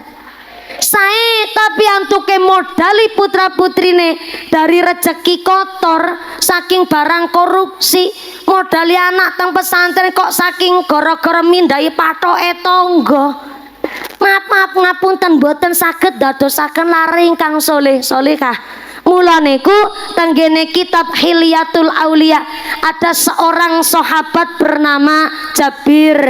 Sae, tapi antuke modali putra-putrine dari rezeki kotor, saking barang korupsi, modali anak teng pesantren kok saking gara-gara mindai pathoke tangga. Maaf ngapunten mboten saged dadosaken lare ingkang soleh solihah. Mula niku tenggene kitab Hilyatul Aulia ada seorang sahabat bernama Jabir.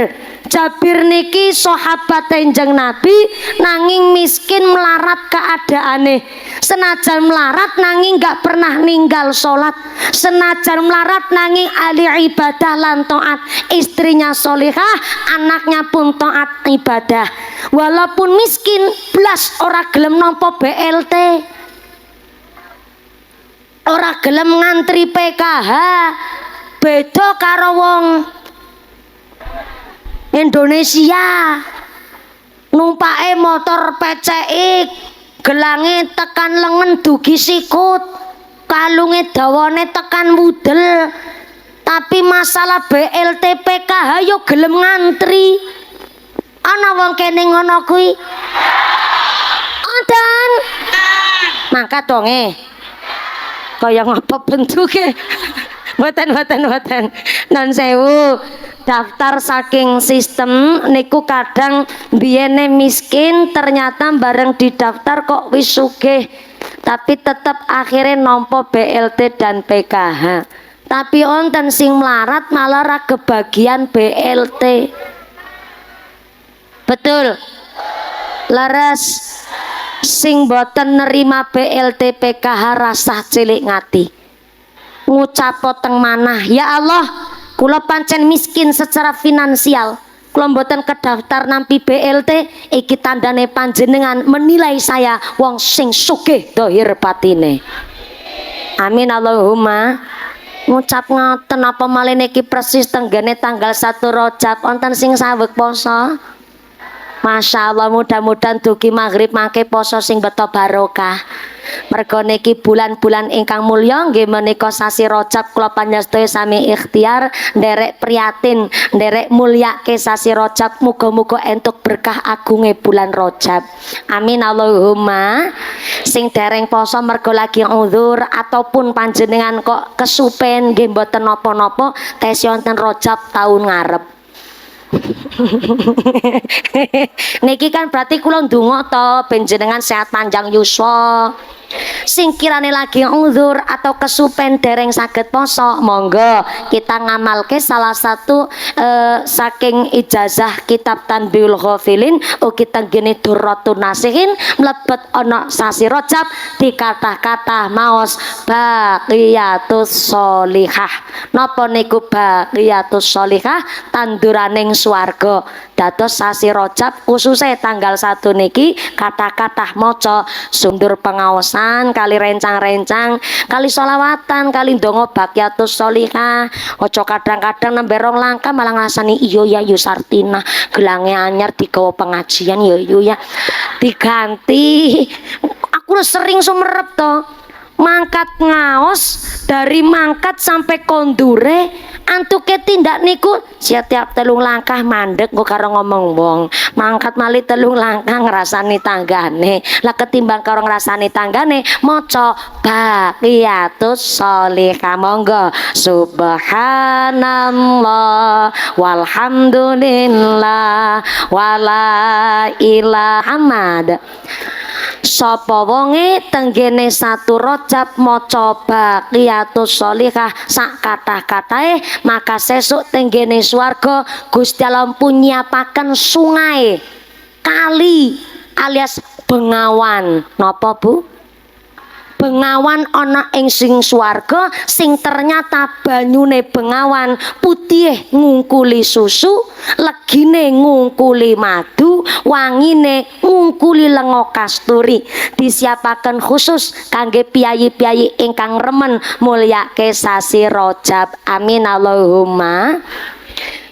Jabir niki sahabat Kanjeng Nabi nanging miskin melarat keadaane. Senajan melarat nanging gak pernah ninggal salat. Senajan melarat nanging ahli ibadah lan taat. Istrinya solihah, anaknya pun taat ibadah. Walaupun miskin blas ora gelem nampa BLT. Ora gelem ngantri PKH. Beda karo wong Indonesia. Numpake motor PCX, gelange tekan lengan dugi sikut, kalunge dawane tekan wudel. Tapi masalah BLT PKH yo gelem ngantri. Ana wong kene ngono kuwi. Onten. Mangkat donge. Kaya ngapa bentuke? Mboten. Non sewu. Daftar saking sistem niku kadang biyene miskin ternyata bareng didaftar kok wis sugih. Tapi tetap akhirnya nampa BLT dan PKH. Tapi onten sing melarat malah ra kebagian BLT. Betul. Leres. Sing boten nerima BLT PKH rasah cilik ngati. Ngucap teng manah, ya Allah, kula pancen miskin secara finansial. Kula mboten kedaftar nampi BLT, iki tandane panjenengan menilai saya wong sing sugih dhahir batine. Amin Allahumma. Ngucap ngoten apa malih niki persis tenggene tanggal 1 Rajab wonten sing saweg poso. Masya Allah, mudah-mudahan dugi maghrib mangke poso sing beto barokah. Mergo niki bulan-bulan ingkang mulya nggih menika sasi Rajab kula panjenengan sami ikhtiar nderek priyatin, nderek mulyake sasi Rajab, muga-muga entuk berkah agunge bulan Rajab. Amin Allahumma. Sing dereng poso mergo lagi uzur ataupun panjenengan kok kesupen nggih mboten napa-napa, tes wonten Rajab taun ngarep. Niki kan berarti kula ndonga to ben jenengan sehat panjang yuswa. Sing kirane lagi uzur atau kesupen dereng saged poso, monggo kita ngamalke salah satu saking ijazah kitab Tanbihul Ghafilin ugi tenggene Durratun Nasihin mlebet ana sasi Rajab dikatah-katah maos baqiyatus sholihah. Napa niku baqiyatus sholihah? Tanduraning swarga. Dados sasi Rajab khususnya tanggal 1 niki kata-kata maca sundur pengaosan kali rencang-rencang kali sholawatan kali ndonga baqiyatus sholihah. Aja kadang-kadang nembe rong langkah malah ngrasani iya ya Yusartina gelange anyar digawa pengajian ya ya diganti. Aku sering sumerep to mangkat ngaos dari mangkat sampai kondure antuke tindak niku setiap telung langkah mandek kok karo ngomong wong mangkat mali telung langkah ngrasani tanggane lah ketimbang karo ngrasani tanggane maca baqiyatus sholihah. Monggo subhanallah walhamdulillah wala ilaha illallah. Sapa wonge tenggene 1 Rajab maca baqiyatus sholihah sak kathah-katahe maka sesuk tenggene swarga Gusti Allah nyiapaken sungai kali alias bengawan. Napa Bu? Bengawan ana ing sing swarga sing ternyata banyune bengawan putih ngungkuli susu, legine ngungkuli madu, wangine ngungkuli lenga kasturi. Disiapaken khusus kangge piyayi-piyayi ingkang remen mulyake sasi Rajab. Amin Allahumma.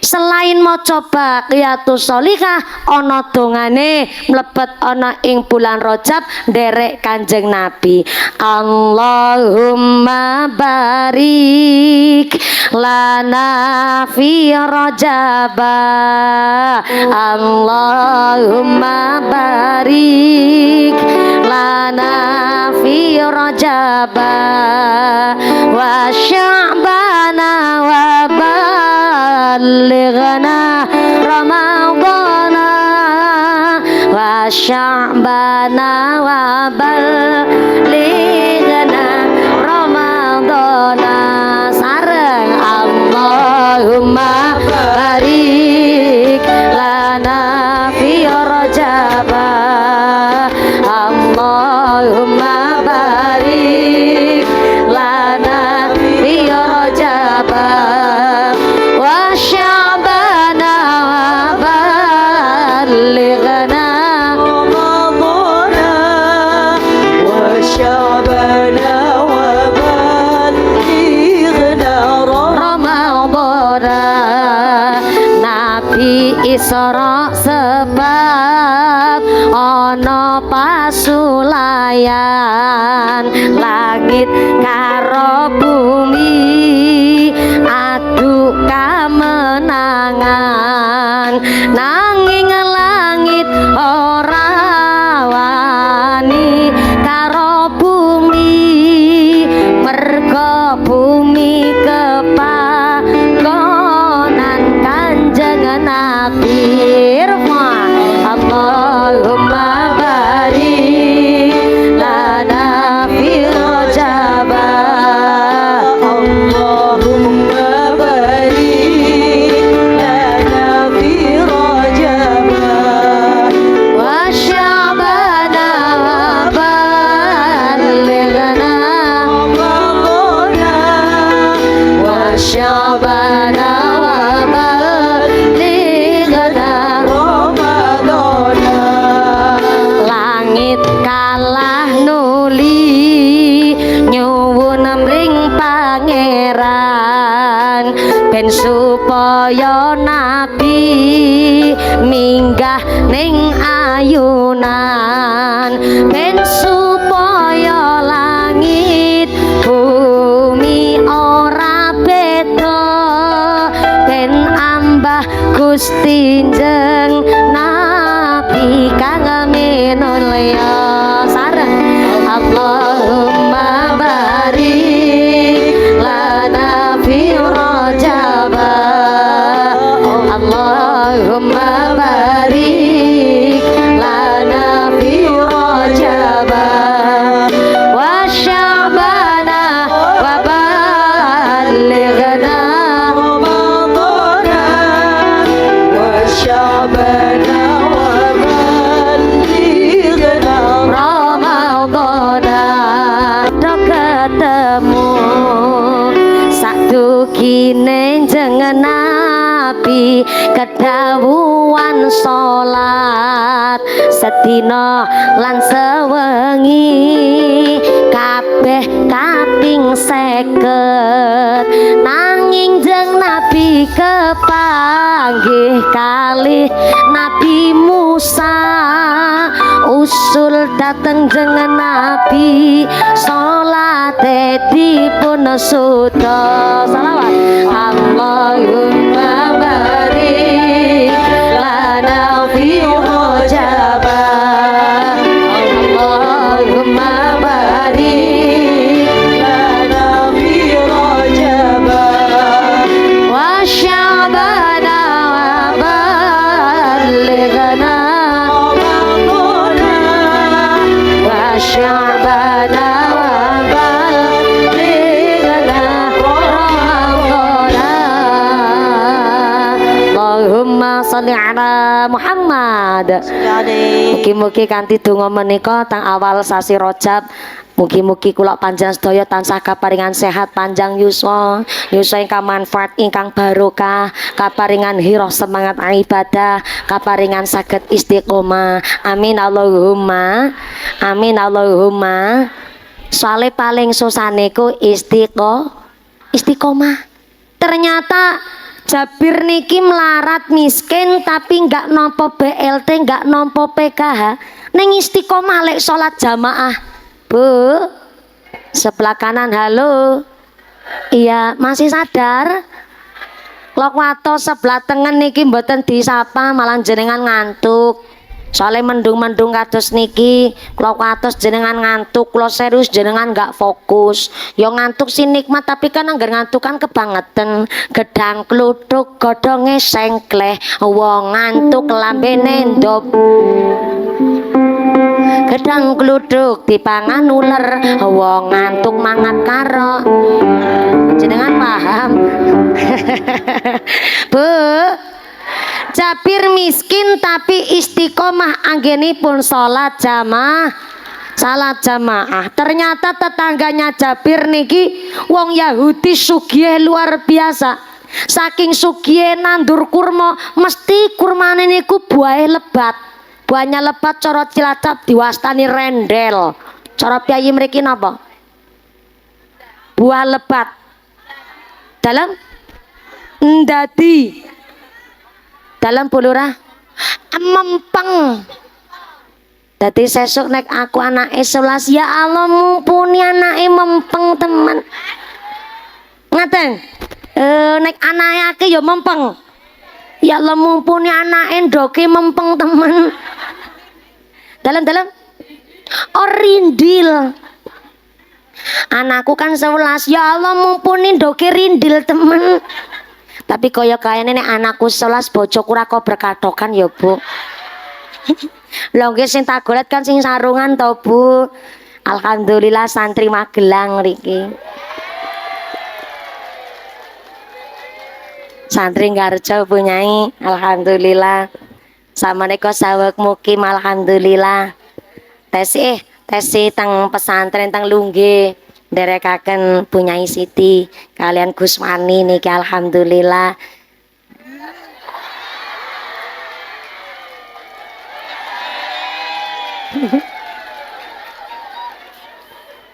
Selain maca baqiyatus sholihah ana dongane mlebet ana ing bulan Rajab nderek Kanjeng Nabi. Allahumma barik lana fi Rajab. Allahumma barik lana fi Rajab wa sya'bana wa بلغنا رمضان وشعبنا وبلغنا رمضان sareng Allahumma barik lana fi Rajab Allahumma barik lana fi Rajab وشعبنا وبلغنا رمضان وشعبنا وبلغنا رمضان. Nabi Isra sebab ana pasulayan langit karo bumi adu kamenangan nanging langit ora wani karo bumi merga bumi kepagonan Kanjeng Nabi. Allahumma barik lana fi Rajab Allahumma barik lana fi Rajab wa sya'bana wa balighna Ramadan wa sya'bana wa balighna Ramadan. Langit kalah nuli nyuwun mring pangeran ben supaya nabi minggah ning ayunan ben supaya langit bumi ora beda ben ambah Gusti njeng nabi kang minulya sareng Allahumma barik lana fi Rajab Allahumma barik lana mugine jeneng Nabi kedawuhan salat sedina lan sewengi kabeh kaping 50 nanging jeng Nabi kepanggih kalih Nabi Musa usul dateng jeneng Nabi salate dipun suda selawat Allahumma barik lana fi hajabah Allahumma barik lana fi hajabah wa sya'bana wa balighna wa sya'bana wa balighna Allahumma sholli ala Muhammad. Mugi-mugi kanthi donga menika tang awal sasi Rajab mugi-mugi kula panjenengan sedaya tansah kaparingan sehat panjang yuswa ingkang manfaat ingkang barokah kaparingan hirah semangat ibadah kaparingan saged istiqomah amin Allahumma soale paling susane ku istiqomah ternyata Jabir niki melarat miskin tapi nggak nompo BLT nggak nompo PKH ning istiqomah lek sholat jamaah Bu sebelah kanan halo iya masih sadar lok wato sebelah tengen niki mboten disapa malah jenengan ngantuk soalnya mendung-mendung kados niki kula watos jenengan ngantuk kula serius jenengan nggak fokus yo ngantuk sih nikmat tapi kan anggar ngantuk kan kebangetan gedang kluthuk godhonge sengkleh wong ngantuk lambene ndop gedang kluthuk dipangan uler wong ngantuk mangan karo jenengan paham Bu Jabir miskin tapi istiqomah anggenipun salat jamaah ternyata tetangganya Jabir niki wong Yahudi sugih luar biasa saking sugih nandur kurma mesti kurmane niku buahe lebat buahnya lebat cara Cilacap diwastani rendel cara piyayi mriki napa buah lebat dalam ndadi dalam bulurah mempeng dadi sesuk nek aku anake 11 ya Allah mumpuni anake mempeng teman ngaten nek anake ya mempeng ya Allah mumpuni anake ndoke mempeng teman dalam oh rindil anakku kan 11 ya Allah mumpuni ndoke rindil teman tapi kaya kayane nek anakku 11 bojoku ora kok berkatokan ya Bu lho nggih sing tak golet kan sing sarungan to Bu alhamdulillah santri Magelang mriki santri Garjo punyai alhamdulillah samaneka saweg mukim alhamdulillah tesi tang pesantren tang Lungge nderekaken punyai Siti kalian Guswani niki alhamdulillah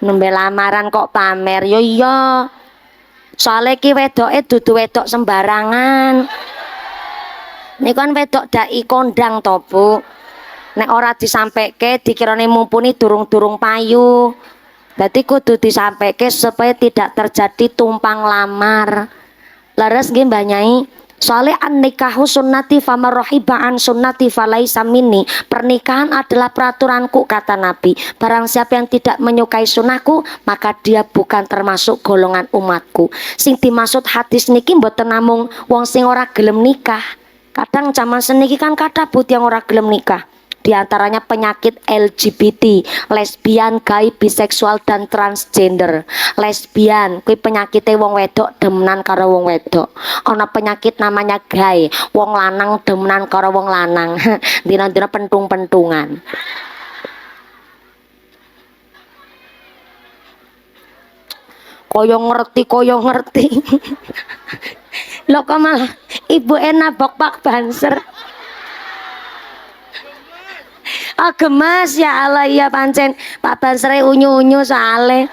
nembe lamaran kok pamer yo iya soalnya ki wedoke dudu wedok sembarangan niku kan wedok dai kondang to Bu nek ora disampeke dikirane mumpuni durung-durung payu dadi kudu disampeke supaya tidak terjadi tumpang lamar leres nggih Mbah Nyai soalnya an-nikahu sunnati famarrohiba'an sunnati falaisa minni pernikahan adalah peraturanku kata Nabi barang siapa yang tidak menyukai sunnahku maka dia bukan termasuk golongan umatku sing dimaksud hadis niki mboten namung wong sing ora gelem nikah kadang zaman seniki kan kathah but yang ora gelem nikah diantaranya penyakit LGBT, lesbian, gay, biseksual dan transgender. Lesbian, kuwi penyakitnya wong wedok demenan karo wong wedok. Ana penyakit namanya gay, wong lanang demenan karo wong lanang. Dina-dina pentung-pentungan. Koyo ngerti. Lho kok malah ibuke nabok Pak Banser. Oh gemas ya Allah, iya pancen Pak Banser unyu-unyu soale.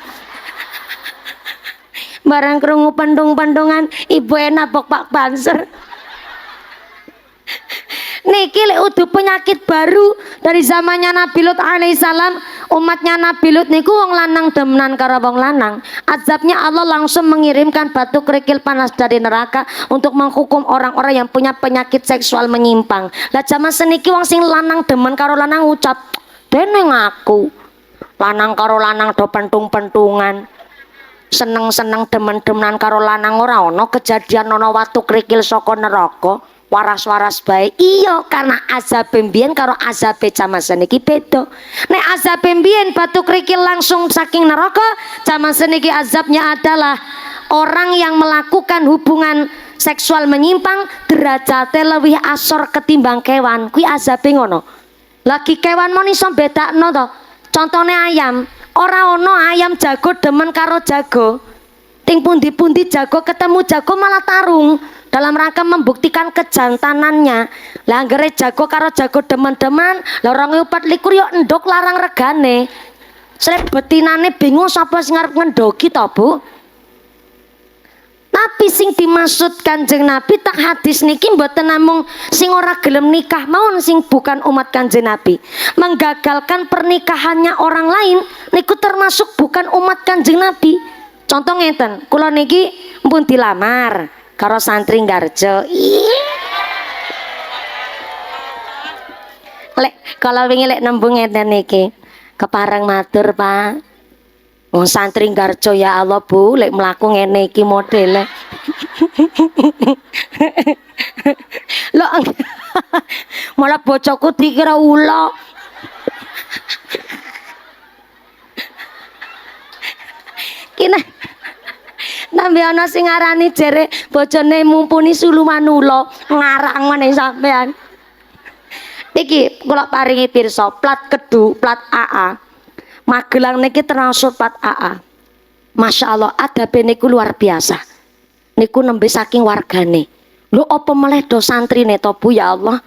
Barang krungu pendung-pendungan ibuke nabok Pak Banser. Niki lek udah penyakit baru dari zamannya Nabi Lut alaihissalam. Umatnya Nabi Lut niku wong lanang demenan karo wong lanang. Azabnya Allah langsung mengirimkan batu kerikil panas dari neraka untuk menghukum orang-orang yang punya penyakit seksual menyimpang. Lah zaman seniki wong sing lanang demen karo lanang ucap dene ngaku. Lanang karo lanang do pentung-pentungan. Seneng-seneng demen-demenan karo lanang ora ono kejadian ono watu kerikil saka neraka. Waras-waras baik iya karena azab mbiyen karo azab zaman seniki beda. Nek azab mbiyen batu kerikil langsung saking neraka, zaman seniki azabnya adalah orang yang melakukan hubungan seksual menyimpang derajate lebih asor ketimbang kewan. Kuwi azabe ngono. Lagi kewan mon iso bedakno to. Contone ayam, ora ono ayam jago demen karo jago. Ting pundi-pundi jago ketemu jago malah tarung. Dalam rangka membuktikan kejantanannya. Lah anggere jago karo jago demen-demen, lah 2024 yo endok larang regane. Srep betinane bingung sapa sing arep ngendoki to, Bu? Tapi sing dimaksud Kanjeng Nabi tak hadis niki mboten namung sing ora gelem nikah mawon sing bukan umat Kanjeng Nabi. Menggagalkan pernikahannya orang lain niku termasuk bukan umat Kanjeng Nabi. Contoh ngeten, kula niki mpun dilamar karo santri Ngarjo. Lek kalau wingi lek nembung ngeten niki, kepareng matur, Pak. Wong santri Ngarjo ya Allah, Bu, lek mlaku ngene iki modele. Lho malah bojoku dikira ula. Kina nambe ana sing ngarani jere bojone mumpuni suluman ula ngarang meneh sampean. Iki kula paringi pirsa plat kedu plat AA. Magelang niki termasuk plat AA. Masya Allah adabe niku luar biasa. Niku nembe saking wargane. Lho apa meleh do santrine to Bu ya Allah.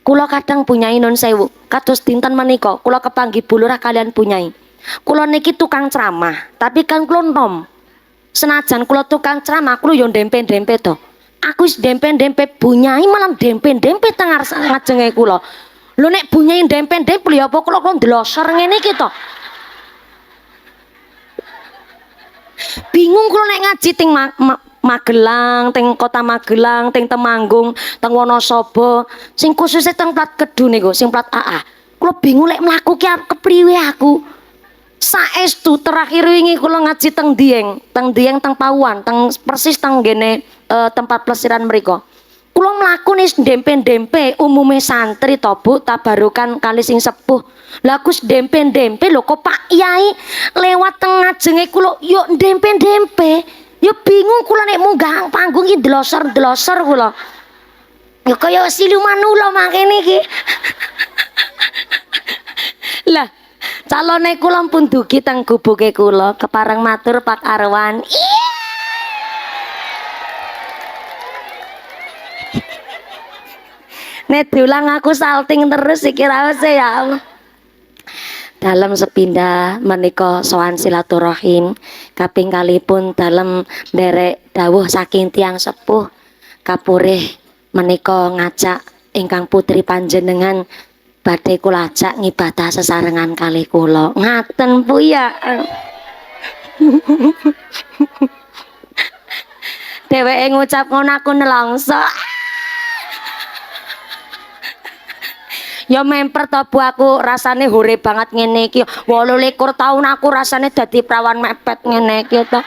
Kula kadang punyai nun sewu. Kados dinten menika kula kepanggih bulurah kalian punyai. Kula niki tukang ceramah, tapi kan kula nom. Senajan kula tukang ceramah, kula yo ndempe-ndempe to. Aku wis ndempe-ndempe bunyai malah ndempe-ndempe teng ngajenge kula. Lho nek bunyai ndempe-ndempe lho apa kula ndelosor ngene iki to. Bingung kula nek ngaji teng Magelang, teng kota Magelang, teng Temanggung, teng Wonosobo, sing khususnya teng plat kedu niku, sing plat AA. Kula bingung lek mlaku ki arep kepriwe aku. Saestu terakhir wingi kula ngaji teng Dieng, teng Pauan, persis teng gene tempat plesiran mriku. Kula mlaku nis ndempe-ndempe umume santri to Bu, tabarukan kali sing sepuh. Lah Gus ndempe-ndempe lho kok Pak Yai lewat teng ngajenge kula yo ndempe-ndempe. Yo bingung kula nek munggah panggung iki delosor-delosor kula. Yo kaya siluman ula mangkene iki. Lah calone kula pun dugi teng gubuke kula kepareng matur Pak Arwan. Nek diulang aku salting terus iki raos ya Allah. Dalam sepindah menika sowan silaturahim kaping kalipun dalam derek dawuh saking tiang sepuh kapurih menika ngajak ingkang putri panjenengan badhe kula ajak ngibadah sesarengan kalih kula. Ngaten Bu ya. Dheweke ngucap ngono aku nelongso. Ya memper to Bu, aku rasane hore banget ngene iki. 28 tahun aku rasane dadi prawan mepet ngene iki to.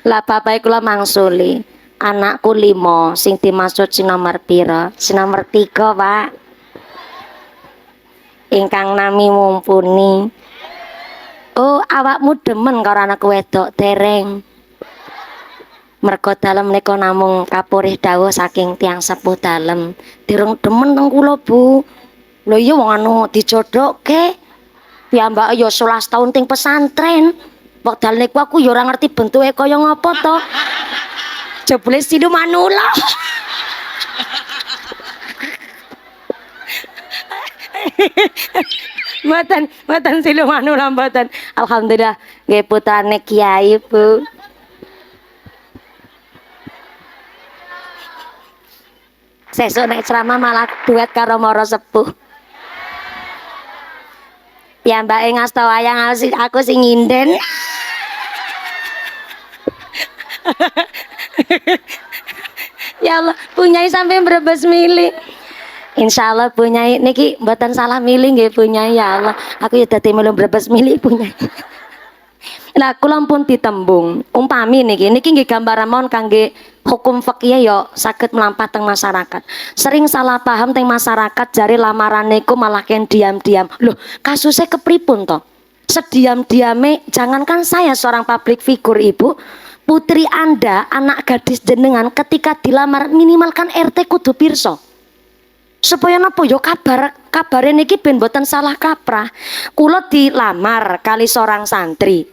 Lah bapak kula mangsuli, anakku 5, sing dimaksud sing nomor pira? Sing nomor 3, Pak. Ingkang nami mumpuni. Oh, awakmu demen karo anak wedok dereng. Mergo dalem nika namung kapurih dawuh saking tiang sepuh dalem. Dirung demen teng kula, Bu. Lho iya wong anu dijodokke. Piyambake ya 11 tahun ting pesantren. Wekdal niku aku ya ora ngerti bentuke kaya ngapa to. Jebule Sidu Manula. Mboten Sidu Manula mboten. Alhamdulillah nggih putrane Kiai, Bu. Sesuk nek ceramah malah duet karo Mara Sepuh. Piyambake ngasta wayang aku sing nginden. Ya Allah, punyai sampai Brebes milih. Insyaallah punyai niki mboten salah milih nggih punyai ya Allah. Aku ya dadi melu Brebes milih punyai. Lah kula pun ditembung. Umpami niki nggih gambaran mon kangge hukum fikih ya saged mlampah teng masyarakat. Sering salah paham teng masyarakat jari lamaran niku malah ken diam-diam. Loh, kasusnya kepripun to? Sediam-diame jangankan saya seorang public figure Ibu, putri Anda, anak gadis jenengan ketika dilamar minimalkan RT kudu pirsa. Supaya napa yo kabare niki ben boten salah kaprah. Kula dilamar kali seorang santri.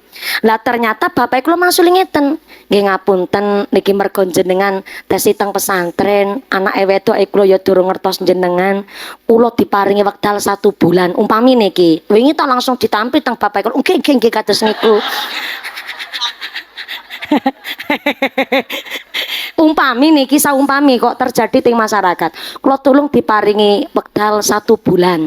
Lah ternyata bapak kula mangsuli ngeten. Nggih ngapunten niki mergo jenengan tesi teng pesantren, anake wedok kula ya durung ngertos jenengan. Kula diparingi wekdal 1 bulan. Umpami niki, wingi ta langsung ditampi teng bapak kula. Nggih kados niku. Umpami niki saumpami kok terjadi teng masyarakat. Kula tulung diparingi wekdal 1 bulan.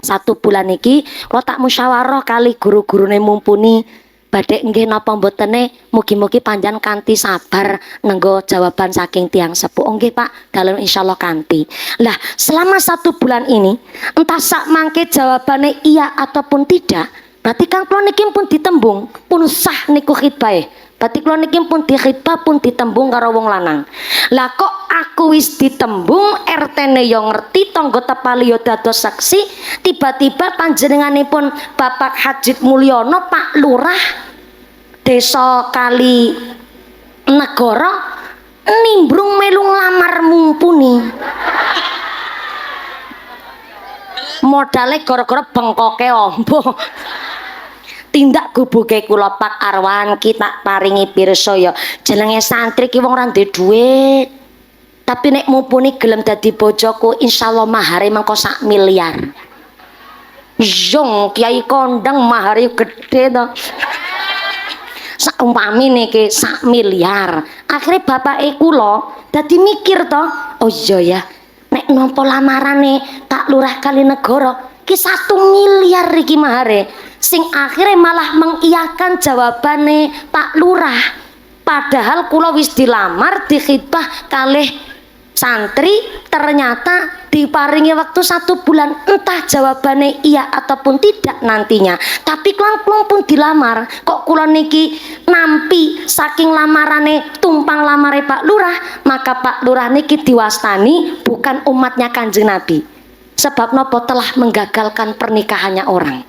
1 bulan niki kula tak musyawarah kali guru-gurune mumpuni badhe nggih napa mbotene mugi-mugi panjenengan kanthi sabar nenggo jawaban saking tiang sepuh. Oh nggih Pak, dalem insyaallah kanthi. Lah, selama 1 bulan ini entah sak mangke jawabane iya ataupun tidak, berarti kan kula niki pun ditembung, pun sah niku khitbah. Berarti kula niki pun dikhitbah pun ditembung karo wong lanang. Lah kok aku wis ditembung, RT-ne yo ngerti, tangga tepali yo dados saksi, tiba-tiba panjenenganipun Bapak Hajit Mulyono, Pak Lurah Desa Kali Negara nimbrung melu nglamar mumpuni. Modale gara-gara bengkoke ombo. Tindak gubuke kula Pak Arwan kita paringi pirsa ya jenenge santri ki wong ora ndek dhuwit. Tapi nek mumpuni gelem dadi bojoku insyaallah mahare mengko 1 miliar. Jong Kiai kondang mahare gede to. Saumpami niki 1 miliar. Akhire bapake kula dadi mikir to, oh iya ya. Nek nampa lamarane Pak Lurah Kalinegara ki 1 miliar iki mahare. Sing akhirnya malah mengiyakan jawabane Pak Lurah. Padahal kula wis dilamar dikhitbah kalih santri, ternyata diparingi waktu 1 bulan, entah jawabannya iya ataupun tidak nantinya. Tapi kula pun dilamar, kok kula niki nampi saking lamarane tumpang lamare Pak Lurah, maka Pak Lurah niki diwastani bukan umatnya Kanjeng Nabi. Sebab nopo telah menggagalkan pernikahannya orang.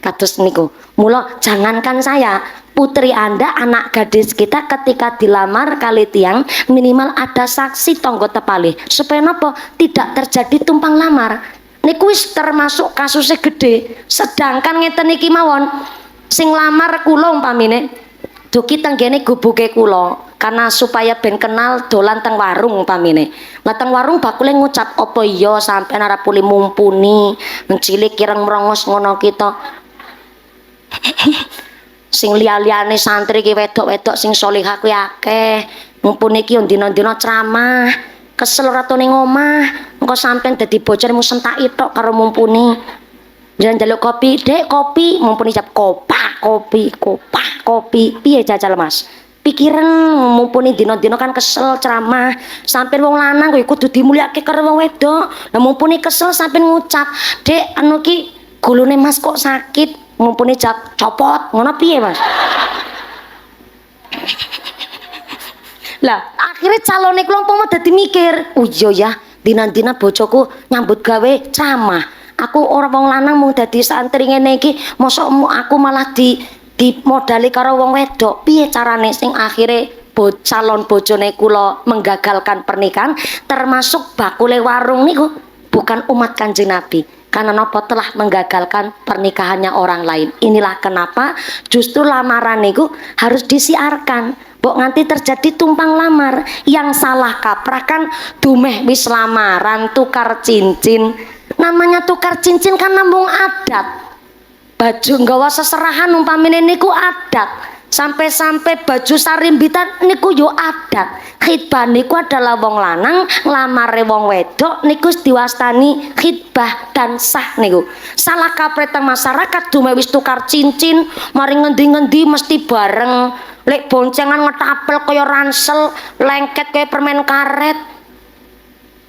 Kados niku. Mula jangankan saya, putri Anda, anak gadis kita ketika dilamar kali tiang minimal ada saksi tangga tepali supaya napa tidak terjadi tumpang lamar. Niku wis termasuk kasusnya gede. Sedangkan ngeten iki mawon sing lamar kula umpamine duki tenggene gubuke kula karena supaya ben kenal dolan teng warung umpamine. Lah teng warung bakule ngucap apa iya sampean arep puli mumpuni cilik kireng merongos ngono kita. Sing liya-liyane santri ki wedok-wedok sing salihah kuwi akeh. Mumpuni iki dina-dina ceramah, kesel ratu ning omah, engko sampean dadi bocormu sentaki tok karo mumpuni. Jangan njaluk kopi, Dek, kopi, mumpuni jap kopak, kopi. Piye jajal Mas? Pikiran mumpuni dina-dina kan kesel ceramah, sampean wong lanang kuwi kudu dimulyake karo wong wedok. Lah mumpuni kesel sampean ngucap, Dek, anu ki gulune Mas kok sakit. Mumpuni copot ngono piye Mas? Lah akhirnya calone kula umpama dadi mikir, oh iya ya dina-dina bojoku nyambut gawe ceramah, aku ora wong lanang mung dadi santri ngene iki mosok aku malah di modali karo wong wedok, piye carane sing akhire calon bojone kula menggagalkan pernikahan termasuk bakule warung niku bukan umat Kanjeng Nabi. karena nopo telah menggagalkan pernikahannya orang lain. Inilah kenapa justru lamaran niku harus disiarkan. Mbok nganti terjadi tumpang lamar. Yang salah kaprah kan dumeh wis lamaran tukar cincin. Namanya tukar cincin kan namung adat. Baju nggawa seserahan umpamine niku adat. Sampai-sampai baju sarimbitan niku yo adat. Khitbah niku adalah wong lanang nglamare wong wedok niku diwastani khitbah dan sah niku. Salah kaprah masyarakat dume wis tukar cincin, mari ngendi-ngendi mesti bareng. Lek boncengan ngetapel kaya ransel, lengket kaya permen karet.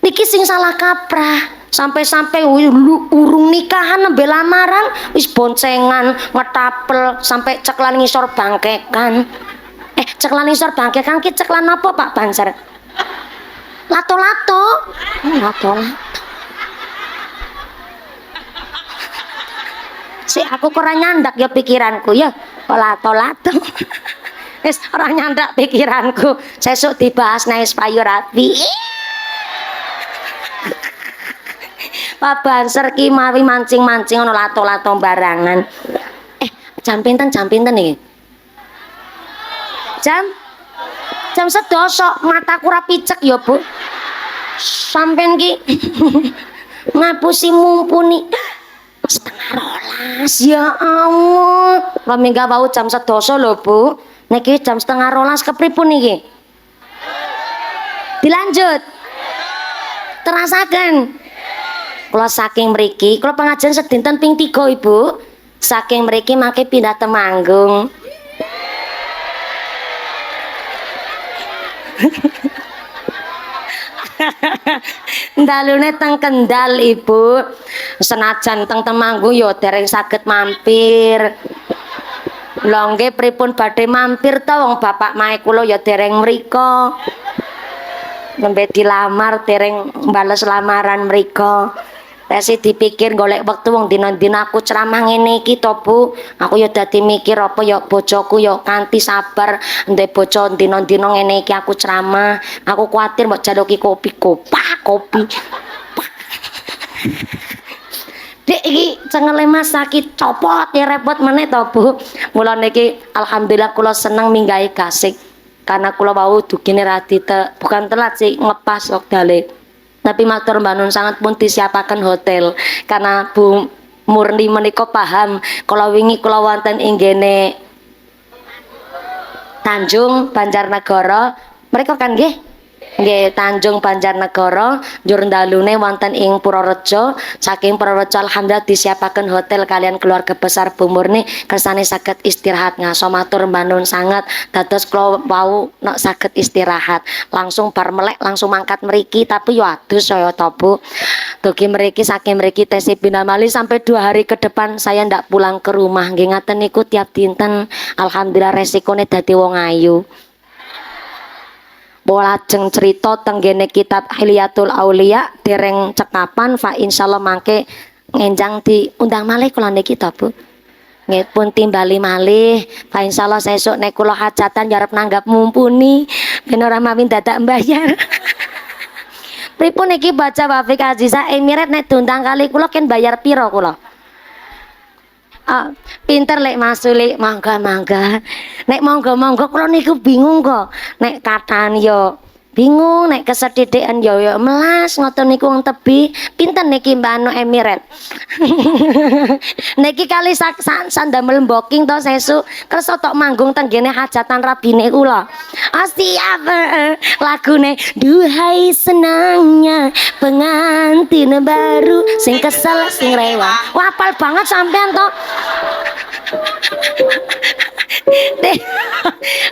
Niki sing salah kaprah. Sampai-sampai urung nikahan nembe lamaran wis boncengan ngetapel sampai ceklan ngisor bangkekan. Ceklan ngisor bangkekan ki ceklan apa Pak Banser? Lato-lato. Lato-lato. Si aku kurang nyandak ya pikiranku ya. Lato-lato. Wis ora nyandak pikiranku. Sesuk dibahas naik payu rapi. Pak Banser ki mawi mancing-mancing ana lato-lato barangan. Jam pinten iki? Jam sedosok mataku ora picek ya, Bu. Sampeyan ki ngapusi mumpuni setengah rolas ya Allah. Lah mingga wau jam sedosok lho, Bu. Niki jam setengah rolas kepripun iki? Dilanjut. Terasaken. Kula saking mriki, kula pengajian sedinten ping 3 Ibu. Saking mriki mangke pindah Temanggung. Ndalune teng Kendal Ibu. Senajan teng Temanggung ya dereng saged mampir. Lha nggih pripun badhe mampir ta wong bapak mae kula ya dereng mriko. Nembe dilamar dereng bales lamaran mriko. Tesi dipikir golek wektu wong dina-dina aku ceramah ngene iki to Bu. Aku ya dadi mikir apa ya bojoku ya kanthi sabar ndek bojo dina-dina ngene iki aku ceramah. Aku kuwatir mbok jaluki kopi. Dek iki cengele Mas sakit copot ya repot meneh to Bu. Mula niki alhamdulillah kula seneng minggahi gasik. Karena kula wau dugine bukan telat sih ngepas wektale. Tapi matur Mbak Nun sangat pun disiapaken hotel karena Bu Murni menika paham kalau wingi kula wonten ing gene Tanjung Banjarnegara mereka kan nggih Tanjung Banjarnegara njur ndalune wonten ing Purworejo. Saking Purworejo alhamdulillah disiapaken hotel kalian keluarga besar Bu Murni kersane saged istirahat ngaso matur Mbak Nun sangat dados kula wau nek saged istirahat langsung bar melek langsung mangkat mriki tapi yo adus saya to Bu. Dugi mriki saking mriki tesi binamali sampai 2 hari ke depan saya ndak pulang ke rumah nggih ngaten niku tiap dinten alhamdulillah resikone dadi wong ayu. Lajeng cerita tenggene kitab Hilyatul Aulia dereng cekapan fa insyaallah mangke ngenjang diundang malih kula niki to Bu. Nggih pun timbali malih fa insyaallah sesuk nek kula hajatan arep nanggap mumpuni ben ora mawi dadak mbayar. Pripun iki baca Wafik Aziza Emirat nek diundang kali kula ken bayar piro kula? Pinter lek masuk mangga nek monggo kula niku bingung kok nek katan yo bingung nek kesedhedekan yo melas ngoten niku wong tebi pinten niki Mbak Anu Emirat. Niki kali sandamel booking to sesuk kersa tok manggung teng gene hajatan rabine kula. Siap lagune duhai senangnya pengantin baru sing kesel sing rewa. Wapal banget sampean to.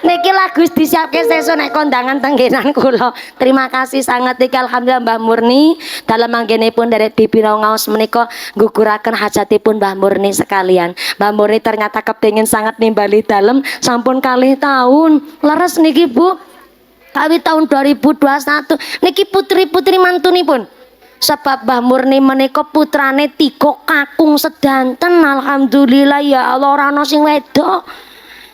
Niki lagu disiapke sesuk nek kondangan tenggenan kula. Terima kasih sangat iki alhamdulillah Mbah Murni dalam manggenipun dari dipira ngaos menika guguraken hajatipun Mbah Murni sekalian. Mbah Murni ternyata kepengin sangat nimbali dalem sampun kalih tahun. Leres niki Bu. Kawi tahun 2021 niki putri-putri mantunipun. Sebab Mbah Murni menika putrane 3 kakung sedanten alhamdulillah ya Allah ora ana sing wedok.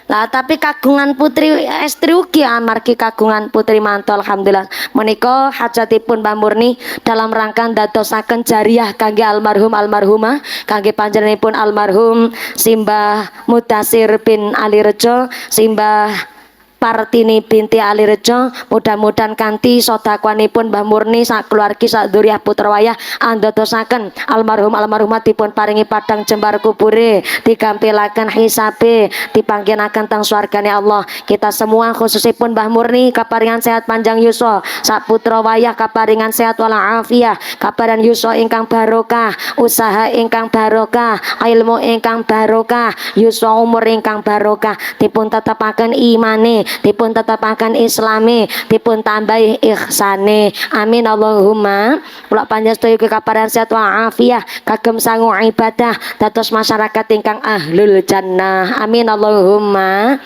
Lah tapi kagungan putri estri ugi amargi kagungan putri mantu alhamdulillah menika hajatipun Mbah Murni dalam rangka dadosaken jariah kangge almarhum almarhumah kangge panjenenganipun almarhum Simbah Mudasir bin Ali Rejo Simbah Partini binti Ali Rejo mudah-mudahan kanthi sedekahipun Mbah Murni sak keluargi sak dzurriah putra wayah andadosaken almarhum almarhumah dipun paringi padang jembar kubure digampilaken hisabe dipanggenaken teng swargane Allah kita semua khususipun Mbah Murni kaparingan sehat panjang yuswa sak putra wayah kaparingan sehat walafiat kaparingan yuswa ingkang barokah usaha ingkang barokah ilmu ingkang barokah yuswa umur ingkang barokah dipun tetepaken imane dipun tetapaken islami dipun tambahi ihsane amin Allahumma kula panjenengan ugi kaparingan sehat wa afiah kagem sangu ibadah dados masyarakat ingkang ahlul jannah amin Allahumma